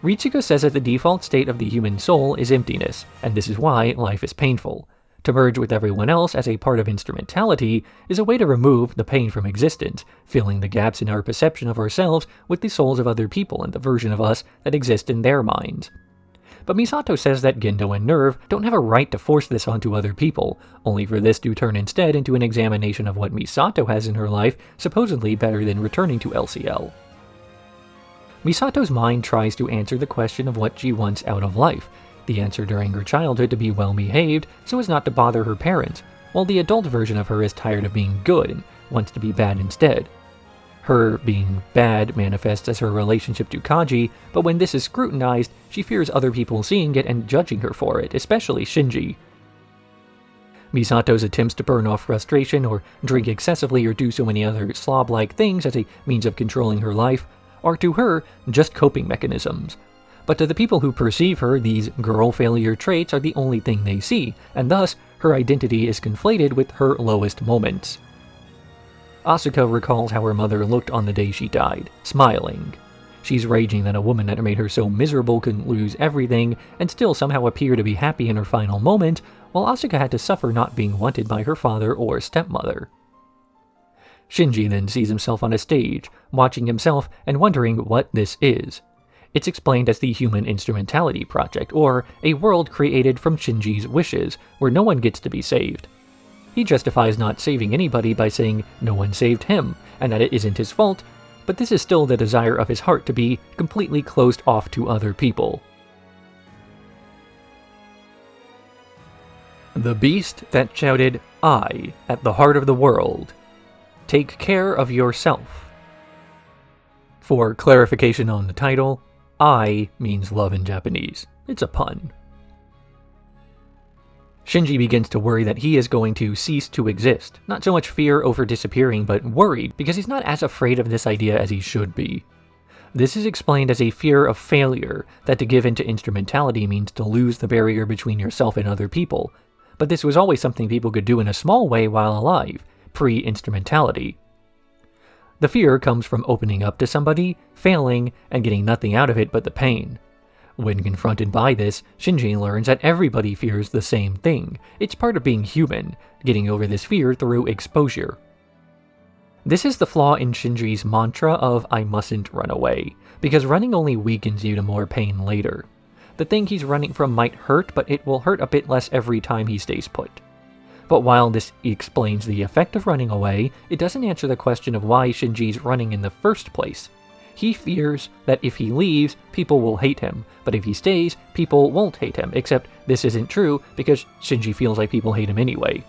Ritsuko says that the default state of the human soul is emptiness, and this is why life is painful. To merge with everyone else as a part of instrumentality is a way to remove the pain from existence, filling the gaps in our perception of ourselves with the souls of other people and the version of us that exist in their minds. But Misato says that Gendo and Nerv don't have a right to force this onto other people, only for this to turn instead into an examination of what Misato has in her life, supposedly better than returning to LCL. Misato's mind tries to answer the question of what she wants out of life, the answer during her childhood to be well-behaved so as not to bother her parents, while the adult version of her is tired of being good and wants to be bad instead. Her being bad manifests as her relationship to Kaji, but when this is scrutinized, she fears other people seeing it and judging her for it, especially Shinji. Misato's attempts to burn off frustration or drink excessively or do so many other slob-like things as a means of controlling her life are to her just coping mechanisms. But to the people who perceive her, these girl failure traits are the only thing they see, and thus her identity is conflated with her lowest moments. Asuka recalls how her mother looked on the day she died, smiling. She's raging that a woman that made her so miserable can lose everything and still somehow appear to be happy in her final moment, while Asuka had to suffer not being wanted by her father or stepmother. Shinji then sees himself on a stage, watching himself and wondering what this is. It's explained as the Human Instrumentality Project, or a world created from Shinji's wishes, where no one gets to be saved. He justifies not saving anybody by saying no one saved him, and that it isn't his fault, but this is still the desire of his heart to be completely closed off to other people. The beast that shouted, "I," at the heart of the world. Take care of yourself. For clarification on the title, I means love in Japanese. It's a pun. Shinji begins to worry that he is going to cease to exist. Not so much fear over disappearing, but worried because he's not as afraid of this idea as he should be. This is explained as a fear of failure, that to give into instrumentality means to lose the barrier between yourself and other people. But this was always something people could do in a small way while alive, pre-instrumentality. The fear comes from opening up to somebody, failing, and getting nothing out of it but the pain. When confronted by this, Shinji learns that everybody fears the same thing. It's part of being human, getting over this fear through exposure. This is the flaw in Shinji's mantra of "I mustn't run away," because running only weakens you to more pain later. The thing he's running from might hurt, but it will hurt a bit less every time he stays put. But while this explains the effect of running away, it doesn't answer the question of why Shinji's running in the first place. He fears that if he leaves, people will hate him, but if he stays, people won't hate him, except this isn't true because Shinji feels like people hate him anyway.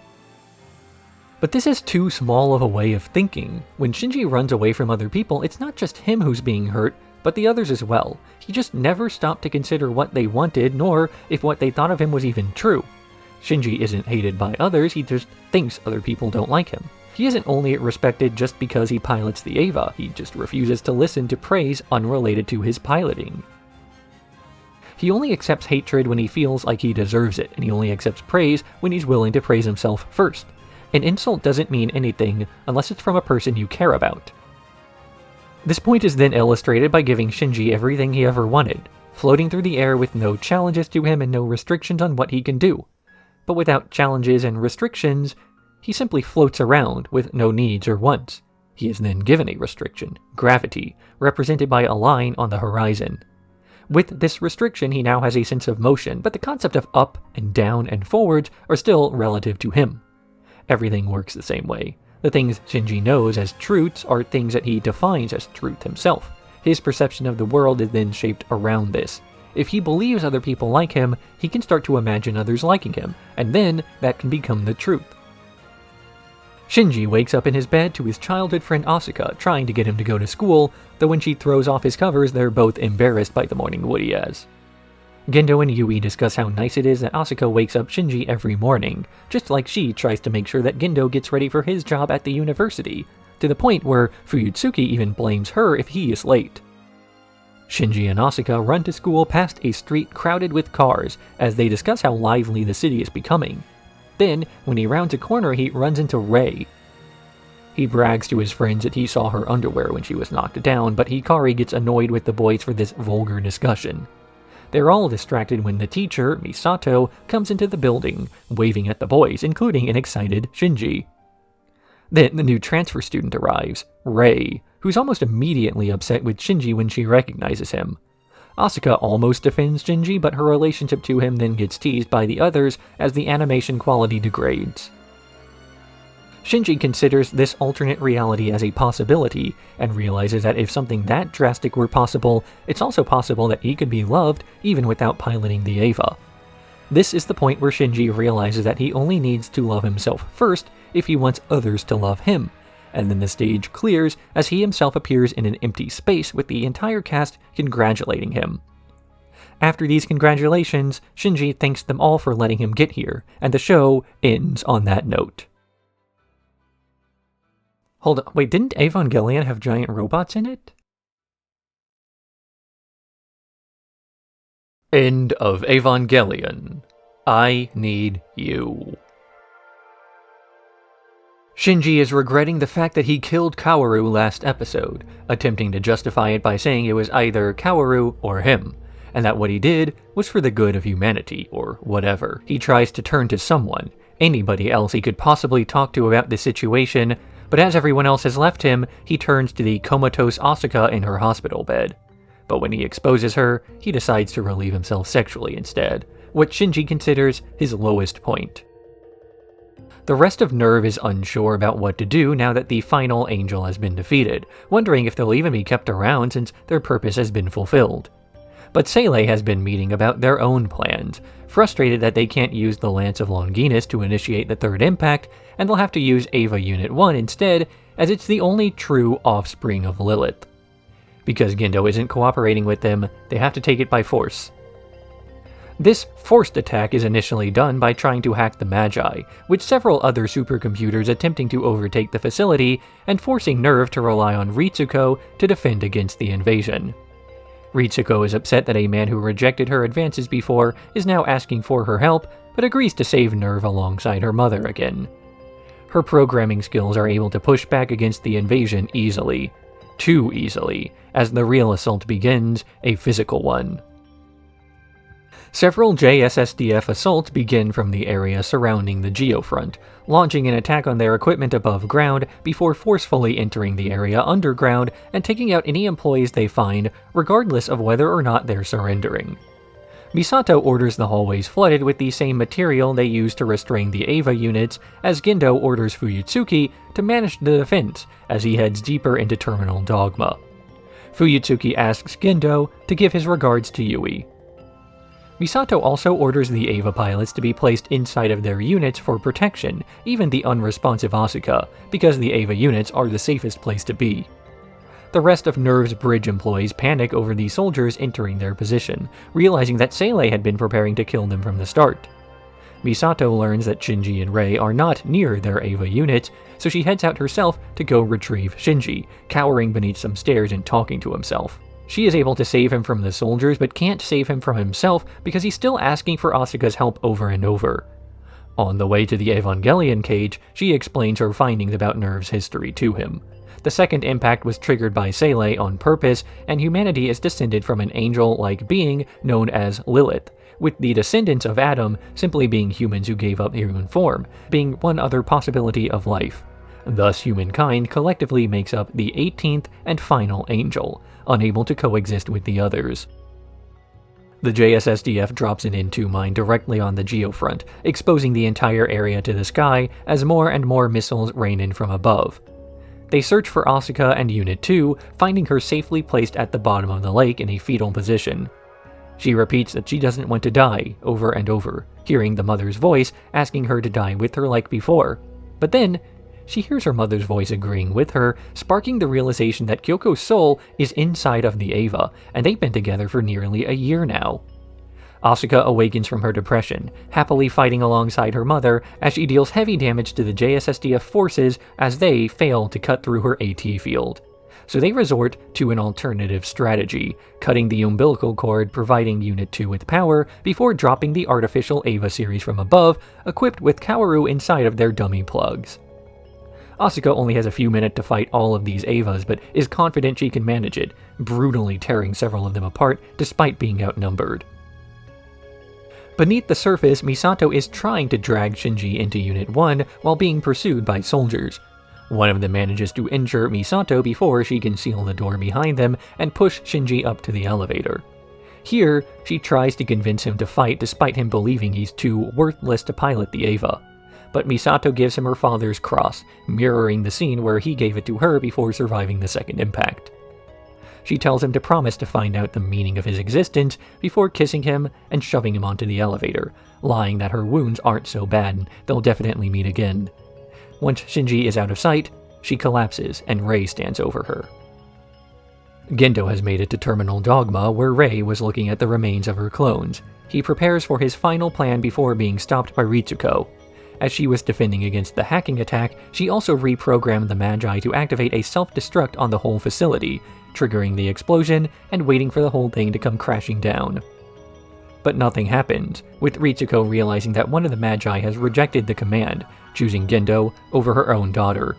But this is too small of a way of thinking. When Shinji runs away from other people, it's not just him who's being hurt, but the others as well. He just never stopped to consider what they wanted, nor if what they thought of him was even true. Shinji isn't hated by others, he just thinks other people don't like him. He isn't only respected just because he pilots the Eva, he just refuses to listen to praise unrelated to his piloting. He only accepts hatred when he feels like he deserves it, and he only accepts praise when he's willing to praise himself first. An insult doesn't mean anything unless it's from a person you care about. This point is then illustrated by giving Shinji everything he ever wanted, floating through the air with no challenges to him and no restrictions on what he can do. But without challenges and restrictions, he simply floats around with no needs or wants. He is then given a restriction, gravity, represented by a line on the horizon. With this restriction, he now has a sense of motion, but the concept of up and down and forwards are still relative to him. Everything works the same way. The things Shinji knows as truths are things that he defines as truth himself. His perception of the world is then shaped around this. If he believes other people like him, he can start to imagine others liking him, and then that can become the truth. Shinji wakes up in his bed to his childhood friend Asuka, trying to get him to go to school, though when she throws off his covers, they're both embarrassed by the morning wood he has. Gendo and Yui discuss how nice it is that Asuka wakes up Shinji every morning, just like she tries to make sure that Gendo gets ready for his job at the university, to the point where Fuyutsuki even blames her if he is late. Shinji and Asuka run to school past a street crowded with cars, as they discuss how lively the city is becoming. Then, when he rounds a corner, he runs into Rei. He brags to his friends that he saw her underwear when she was knocked down, but Hikari gets annoyed with the boys for this vulgar discussion. They're all distracted when the teacher, Misato, comes into the building, waving at the boys, including an excited Shinji. Then the new transfer student arrives, Rei, who's almost immediately upset with Shinji when she recognizes him. Asuka almost defends Shinji, but her relationship to him then gets teased by the others as the animation quality degrades. Shinji considers this alternate reality as a possibility, and realizes that if something that drastic were possible, it's also possible that he could be loved even without piloting the Eva. This is the point where Shinji realizes that he only needs to love himself first if he wants others to love him, and then the stage clears as he himself appears in an empty space with the entire cast congratulating him. After these congratulations, Shinji thanks them all for letting him get here, and the show ends on that note. Hold on, wait, didn't Evangelion have giant robots in it? End of Evangelion. I need you. Shinji is regretting the fact that he killed Kaworu last episode, attempting to justify it by saying it was either Kaworu or him, and that what he did was for the good of humanity, or whatever. He tries to turn to someone, anybody else he could possibly talk to about the situation, but as everyone else has left him, he turns to the comatose Asuka in her hospital bed. But when he exposes her, he decides to relieve himself sexually instead, what Shinji considers his lowest point. The rest of Nerv is unsure about what to do now that the final angel has been defeated, wondering if they'll even be kept around since their purpose has been fulfilled. But Seele has been meeting about their own plans, frustrated that they can't use the Lance of Longinus to initiate the third impact, and they'll have to use Eva Unit 1 instead, as it's the only true offspring of Lilith. Because Gendo isn't cooperating with them, they have to take it by force. This forced attack is initially done by trying to hack the Magi, with several other supercomputers attempting to overtake the facility and forcing Nerv to rely on Ritsuko to defend against the invasion. Ritsuko is upset that a man who rejected her advances before is now asking for her help, but agrees to save Nerv alongside her mother again. Her programming skills are able to push back against the invasion easily. Too easily, as the real assault begins, a physical one. Several JSSDF assaults begin from the area surrounding the Geofront, launching an attack on their equipment above ground before forcefully entering the area underground and taking out any employees they find, regardless of whether or not they're surrendering. Misato orders the hallways flooded with the same material they used to restrain the Eva units, as Gendo orders Fuyutsuki to manage the defense as he heads deeper into Terminal Dogma. Fuyutsuki asks Gendo to give his regards to Yui. Misato also orders the Eva pilots to be placed inside of their units for protection, even the unresponsive Asuka, because the Eva units are the safest place to be. The rest of Nerv's bridge employees panic over the soldiers entering their position, realizing that Seele had been preparing to kill them from the start. Misato learns that Shinji and Rei are not near their Eva units, so she heads out herself to go retrieve Shinji, cowering beneath some stairs and talking to himself. She is able to save him from the soldiers, but can't save him from himself because he's still asking for Asuka's help over and over. On the way to the Evangelion cage, she explains her findings about Nerv's history to him. The second impact was triggered by Seele on purpose, and humanity is descended from an angel-like being known as Lilith, with the descendants of Adam simply being humans who gave up human form, being one other possibility of life. Thus, humankind collectively makes up the 18th and final angel, unable to coexist with the others. The JSSDF drops an N2 mine directly on the geofront, exposing the entire area to the sky as more and more missiles rain in from above. They search for Asuka and Unit 2, finding her safely placed at the bottom of the lake in a fetal position. She repeats that she doesn't want to die over and over, hearing the mother's voice asking her to die with her like before. But then, she hears her mother's voice agreeing with her, sparking the realization that Kyoko's soul is inside of the Eva, and they've been together for nearly a year now. Asuka awakens from her depression, happily fighting alongside her mother as she deals heavy damage to the JSSDF forces as they fail to cut through her AT field. So they resort to an alternative strategy, cutting the umbilical cord providing Unit 2 with power before dropping the artificial Eva series from above, equipped with Kaworu inside of their dummy plugs. Asuka only has a few minutes to fight all of these Evas, but is confident she can manage it, brutally tearing several of them apart despite being outnumbered. Beneath the surface, Misato is trying to drag Shinji into Unit 1 while being pursued by soldiers. One of them manages to injure Misato before she can seal the door behind them and push Shinji up to the elevator. Here, she tries to convince him to fight despite him believing he's too worthless to pilot the Eva. But Misato gives him her father's cross, mirroring the scene where he gave it to her before surviving the second impact. She tells him to promise to find out the meaning of his existence before kissing him and shoving him onto the elevator, lying that her wounds aren't so bad and they'll definitely meet again. Once Shinji is out of sight, she collapses and Rei stands over her. Gendo has made it to Terminal Dogma, where Rei was looking at the remains of her clones. He prepares for his final plan before being stopped by Ritsuko. As she was defending against the hacking attack, she also reprogrammed the Magi to activate a self-destruct on the whole facility, triggering the explosion and waiting for the whole thing to come crashing down. But nothing happens, with Ritsuko realizing that one of the Magi has rejected the command, choosing Gendo over her own daughter.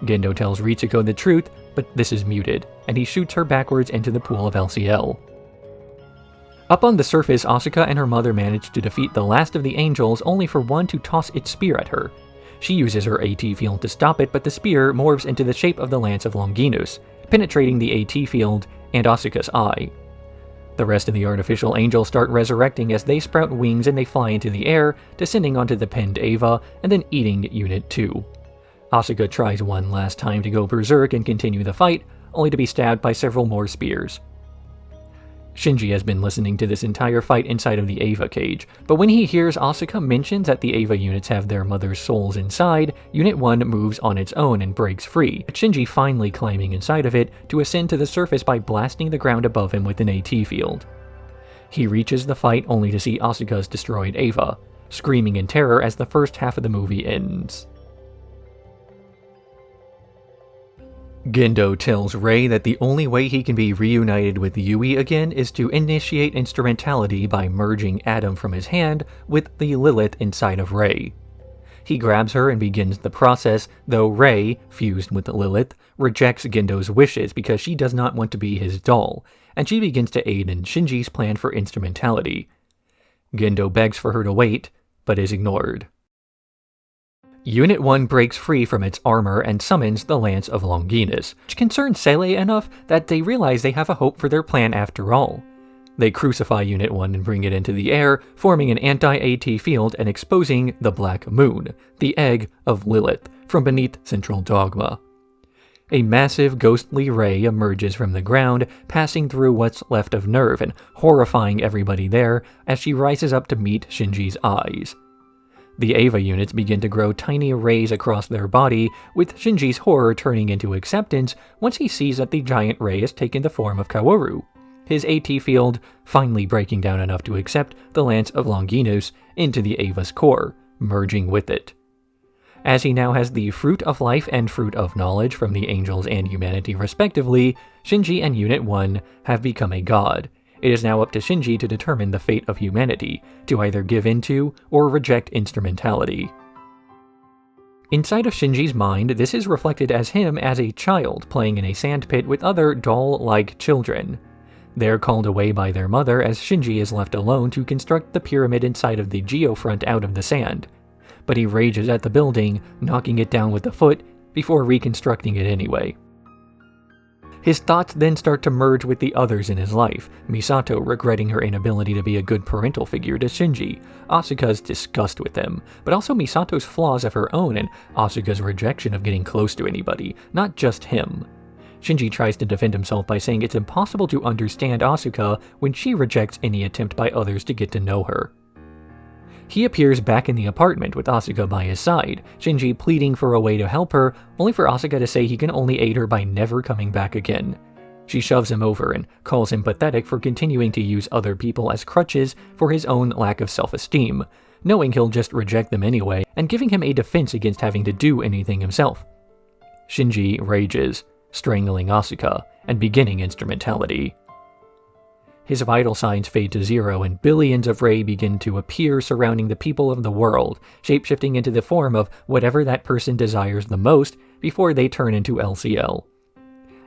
Gendo tells Ritsuko the truth, but this is muted, and he shoots her backwards into the pool of LCL. Up on the surface, Asuka and her mother manage to defeat the last of the angels, only for one to toss its spear at her. She uses her AT field to stop it, but the spear morphs into the shape of the Lance of Longinus, penetrating the AT field and Asuka's eye. The rest of the artificial angels start resurrecting as they sprout wings and they fly into the air, descending onto the pinned Eva and then eating Unit 2. Asuka tries one last time to go berserk and continue the fight, only to be stabbed by several more spears. Shinji has been listening to this entire fight inside of the Eva cage, but when he hears Asuka mentions that the Eva units have their mother's souls inside, Unit 1 moves on its own and breaks free, Shinji finally climbing inside of it to ascend to the surface by blasting the ground above him with an AT field. He reaches the fight only to see Asuka's destroyed Eva, screaming in terror as the first half of the movie ends. Gendo tells Rei that the only way he can be reunited with Yui again is to initiate instrumentality by merging Adam from his hand with the Lilith inside of Rei. He grabs her and begins the process, though Rei, fused with Lilith, rejects Gendo's wishes because she does not want to be his doll, and she begins to aid in Shinji's plan for instrumentality. Gendo begs for her to wait, but is ignored. Unit 1 breaks free from its armor and summons the Lance of Longinus, which concerns Seele enough that they realize they have a hope for their plan after all. They crucify Unit 1 and bring it into the air, forming an anti-AT field and exposing the Black Moon, the egg of Lilith, from beneath Central Dogma. A massive ghostly ray emerges from the ground, passing through what's left of Nerv and horrifying everybody there as she rises up to meet Shinji's eyes. The Eva units begin to grow tiny rays across their body, with Shinji's horror turning into acceptance once he sees that the giant ray has taken the form of Kaworu, his AT field finally breaking down enough to accept the Lance of Longinus into the Eva's core, merging with it. As he now has the Fruit of Life and Fruit of Knowledge from the Angels and Humanity respectively, Shinji and Unit 1 have become a god. It is now up to Shinji to determine the fate of humanity, to either give into or reject instrumentality. Inside of Shinji's mind, this is reflected as him as a child playing in a sandpit with other doll-like children. They're called away by their mother as Shinji is left alone to construct the pyramid inside of the geofront out of the sand. But he rages at the building, knocking it down with a foot before reconstructing it anyway. His thoughts then start to merge with the others in his life, Misato regretting her inability to be a good parental figure to Shinji, Asuka's disgust with him, but also Misato's flaws of her own and Asuka's rejection of getting close to anybody, not just him. Shinji tries to defend himself by saying it's impossible to understand Asuka when she rejects any attempt by others to get to know her. He appears back in the apartment with Asuka by his side, Shinji pleading for a way to help her, only for Asuka to say he can only aid her by never coming back again. She shoves him over and calls him pathetic for continuing to use other people as crutches for his own lack of self-esteem, knowing he'll just reject them anyway, and giving him a defense against having to do anything himself. Shinji rages, strangling Asuka, and beginning instrumentality. His vital signs fade to zero and billions of Rei begin to appear surrounding the people of the world, shapeshifting into the form of whatever that person desires the most before they turn into LCL.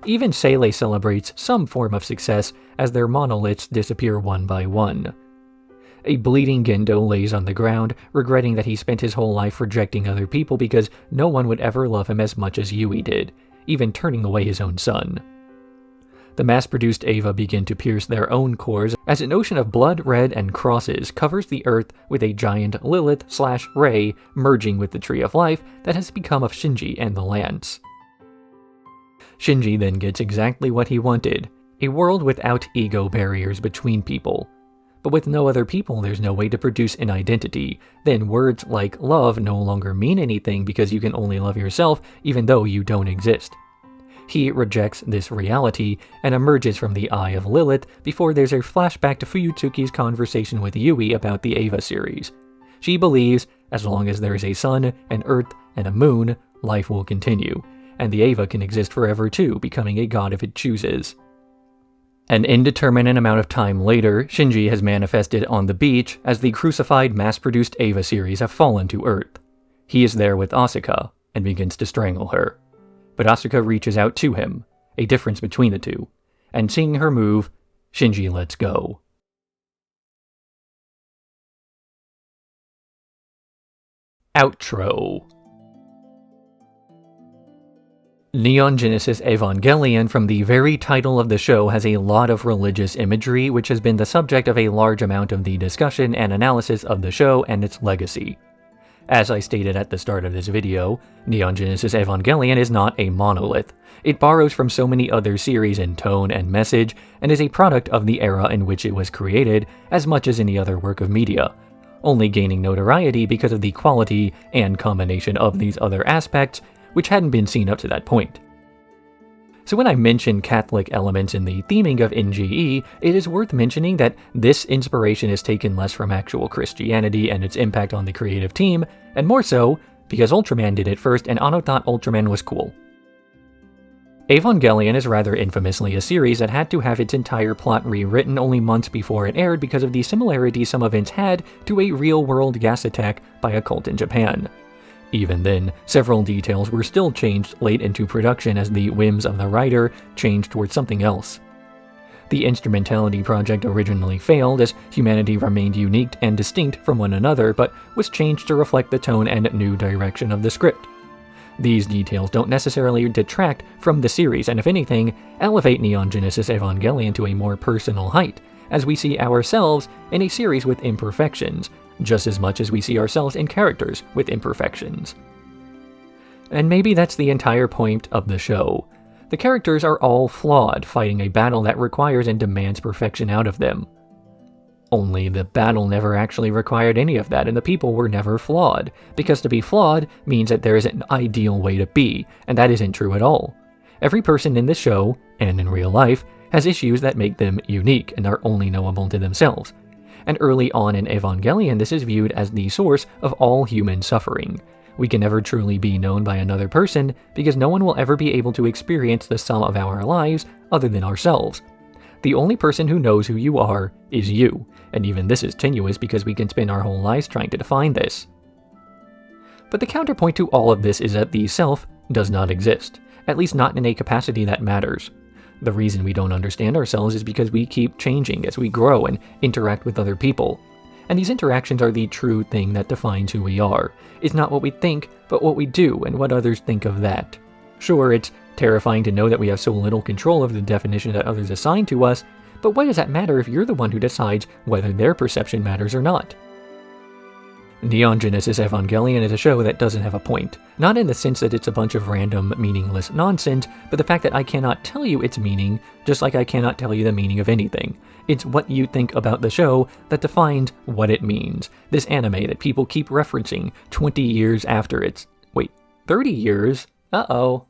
Even Seele celebrates some form of success as their monoliths disappear one by one. A bleeding Gendo lays on the ground, regretting that he spent his whole life rejecting other people because no one would ever love him as much as Yui did, even turning away his own son. The mass-produced Eva begin to pierce their own cores as an ocean of blood, red, and crosses covers the earth with a giant Lilith/Rei merging with the Tree of Life that has become of Shinji and the Lance. Shinji then gets exactly what he wanted, a world without ego barriers between people. But with no other people, there's no way to produce an identity. Then words like love no longer mean anything because you can only love yourself even though you don't exist. He rejects this reality and emerges from the Eye of Lilith before there's a flashback to Fuyutsuki's conversation with Yui about the Eva series. She believes, as long as there is a sun, an earth, and a moon, life will continue, and the Eva can exist forever too, becoming a god if it chooses. An indeterminate amount of time later, Shinji has manifested on the beach as the crucified mass-produced Eva series have fallen to Earth. He is there with Asuka, and begins to strangle her. But Asuka reaches out to him, a difference between the two, and seeing her move, Shinji lets go. Outro. Neon Genesis Evangelion from the very title of the show has a lot of religious imagery, which has been the subject of a large amount of the discussion and analysis of the show and its legacy. As I stated at the start of this video, Neon Genesis Evangelion is not a monolith. It borrows from so many other series in tone and message, and is a product of the era in which it was created as much as any other work of media, only gaining notoriety because of the quality and combination of these other aspects, which hadn't been seen up to that point. So when I mention Catholic elements in the theming of NGE, it is worth mentioning that this inspiration is taken less from actual Christianity and its impact on the creative team, and more so because Ultraman did it first and Anno thought Ultraman was cool. Evangelion is rather infamously a series that had to have its entire plot rewritten only months before it aired because of the similarities some events had to a real-world gas attack by a cult in Japan. Even then, several details were still changed late into production as the whims of the writer changed towards something else. The instrumentality project originally failed as humanity remained unique and distinct from one another, but was changed to reflect the tone and new direction of the script. These details don't necessarily detract from the series, and if anything, elevate Neon Genesis Evangelion to a more personal height, as we see ourselves in a series with imperfections, just as much as we see ourselves in characters with imperfections. And maybe that's the entire point of the show. The characters are all flawed, fighting a battle that requires and demands perfection out of them. Only the battle never actually required any of that, and the people were never flawed, because to be flawed means that there is an ideal way to be, and that isn't true at all. Every person in this show, and in real life, has issues that make them unique and are only knowable to themselves. And early on in Evangelion, this is viewed as the source of all human suffering. We can never truly be known by another person, because no one will ever be able to experience the sum of our lives other than ourselves. The only person who knows who you are is you, and even this is tenuous because we can spend our whole lives trying to define this. But the counterpoint to all of this is that the self does not exist, at least not in a capacity that matters. The reason we don't understand ourselves is because we keep changing as we grow and interact with other people. And these interactions are the true thing that defines who we are. It's not what we think, but what we do and what others think of that. Sure, it's terrifying to know that we have so little control over the definition that others assign to us, but why does that matter if you're the one who decides whether their perception matters or not? Neon Genesis Evangelion is a show that doesn't have a point. Not in the sense that it's a bunch of random, meaningless nonsense, but the fact that I cannot tell you its meaning, just like I cannot tell you the meaning of anything. It's what you think about the show that defines what it means. This anime that people keep referencing 20 years after its... Wait, 30 years? Uh-oh.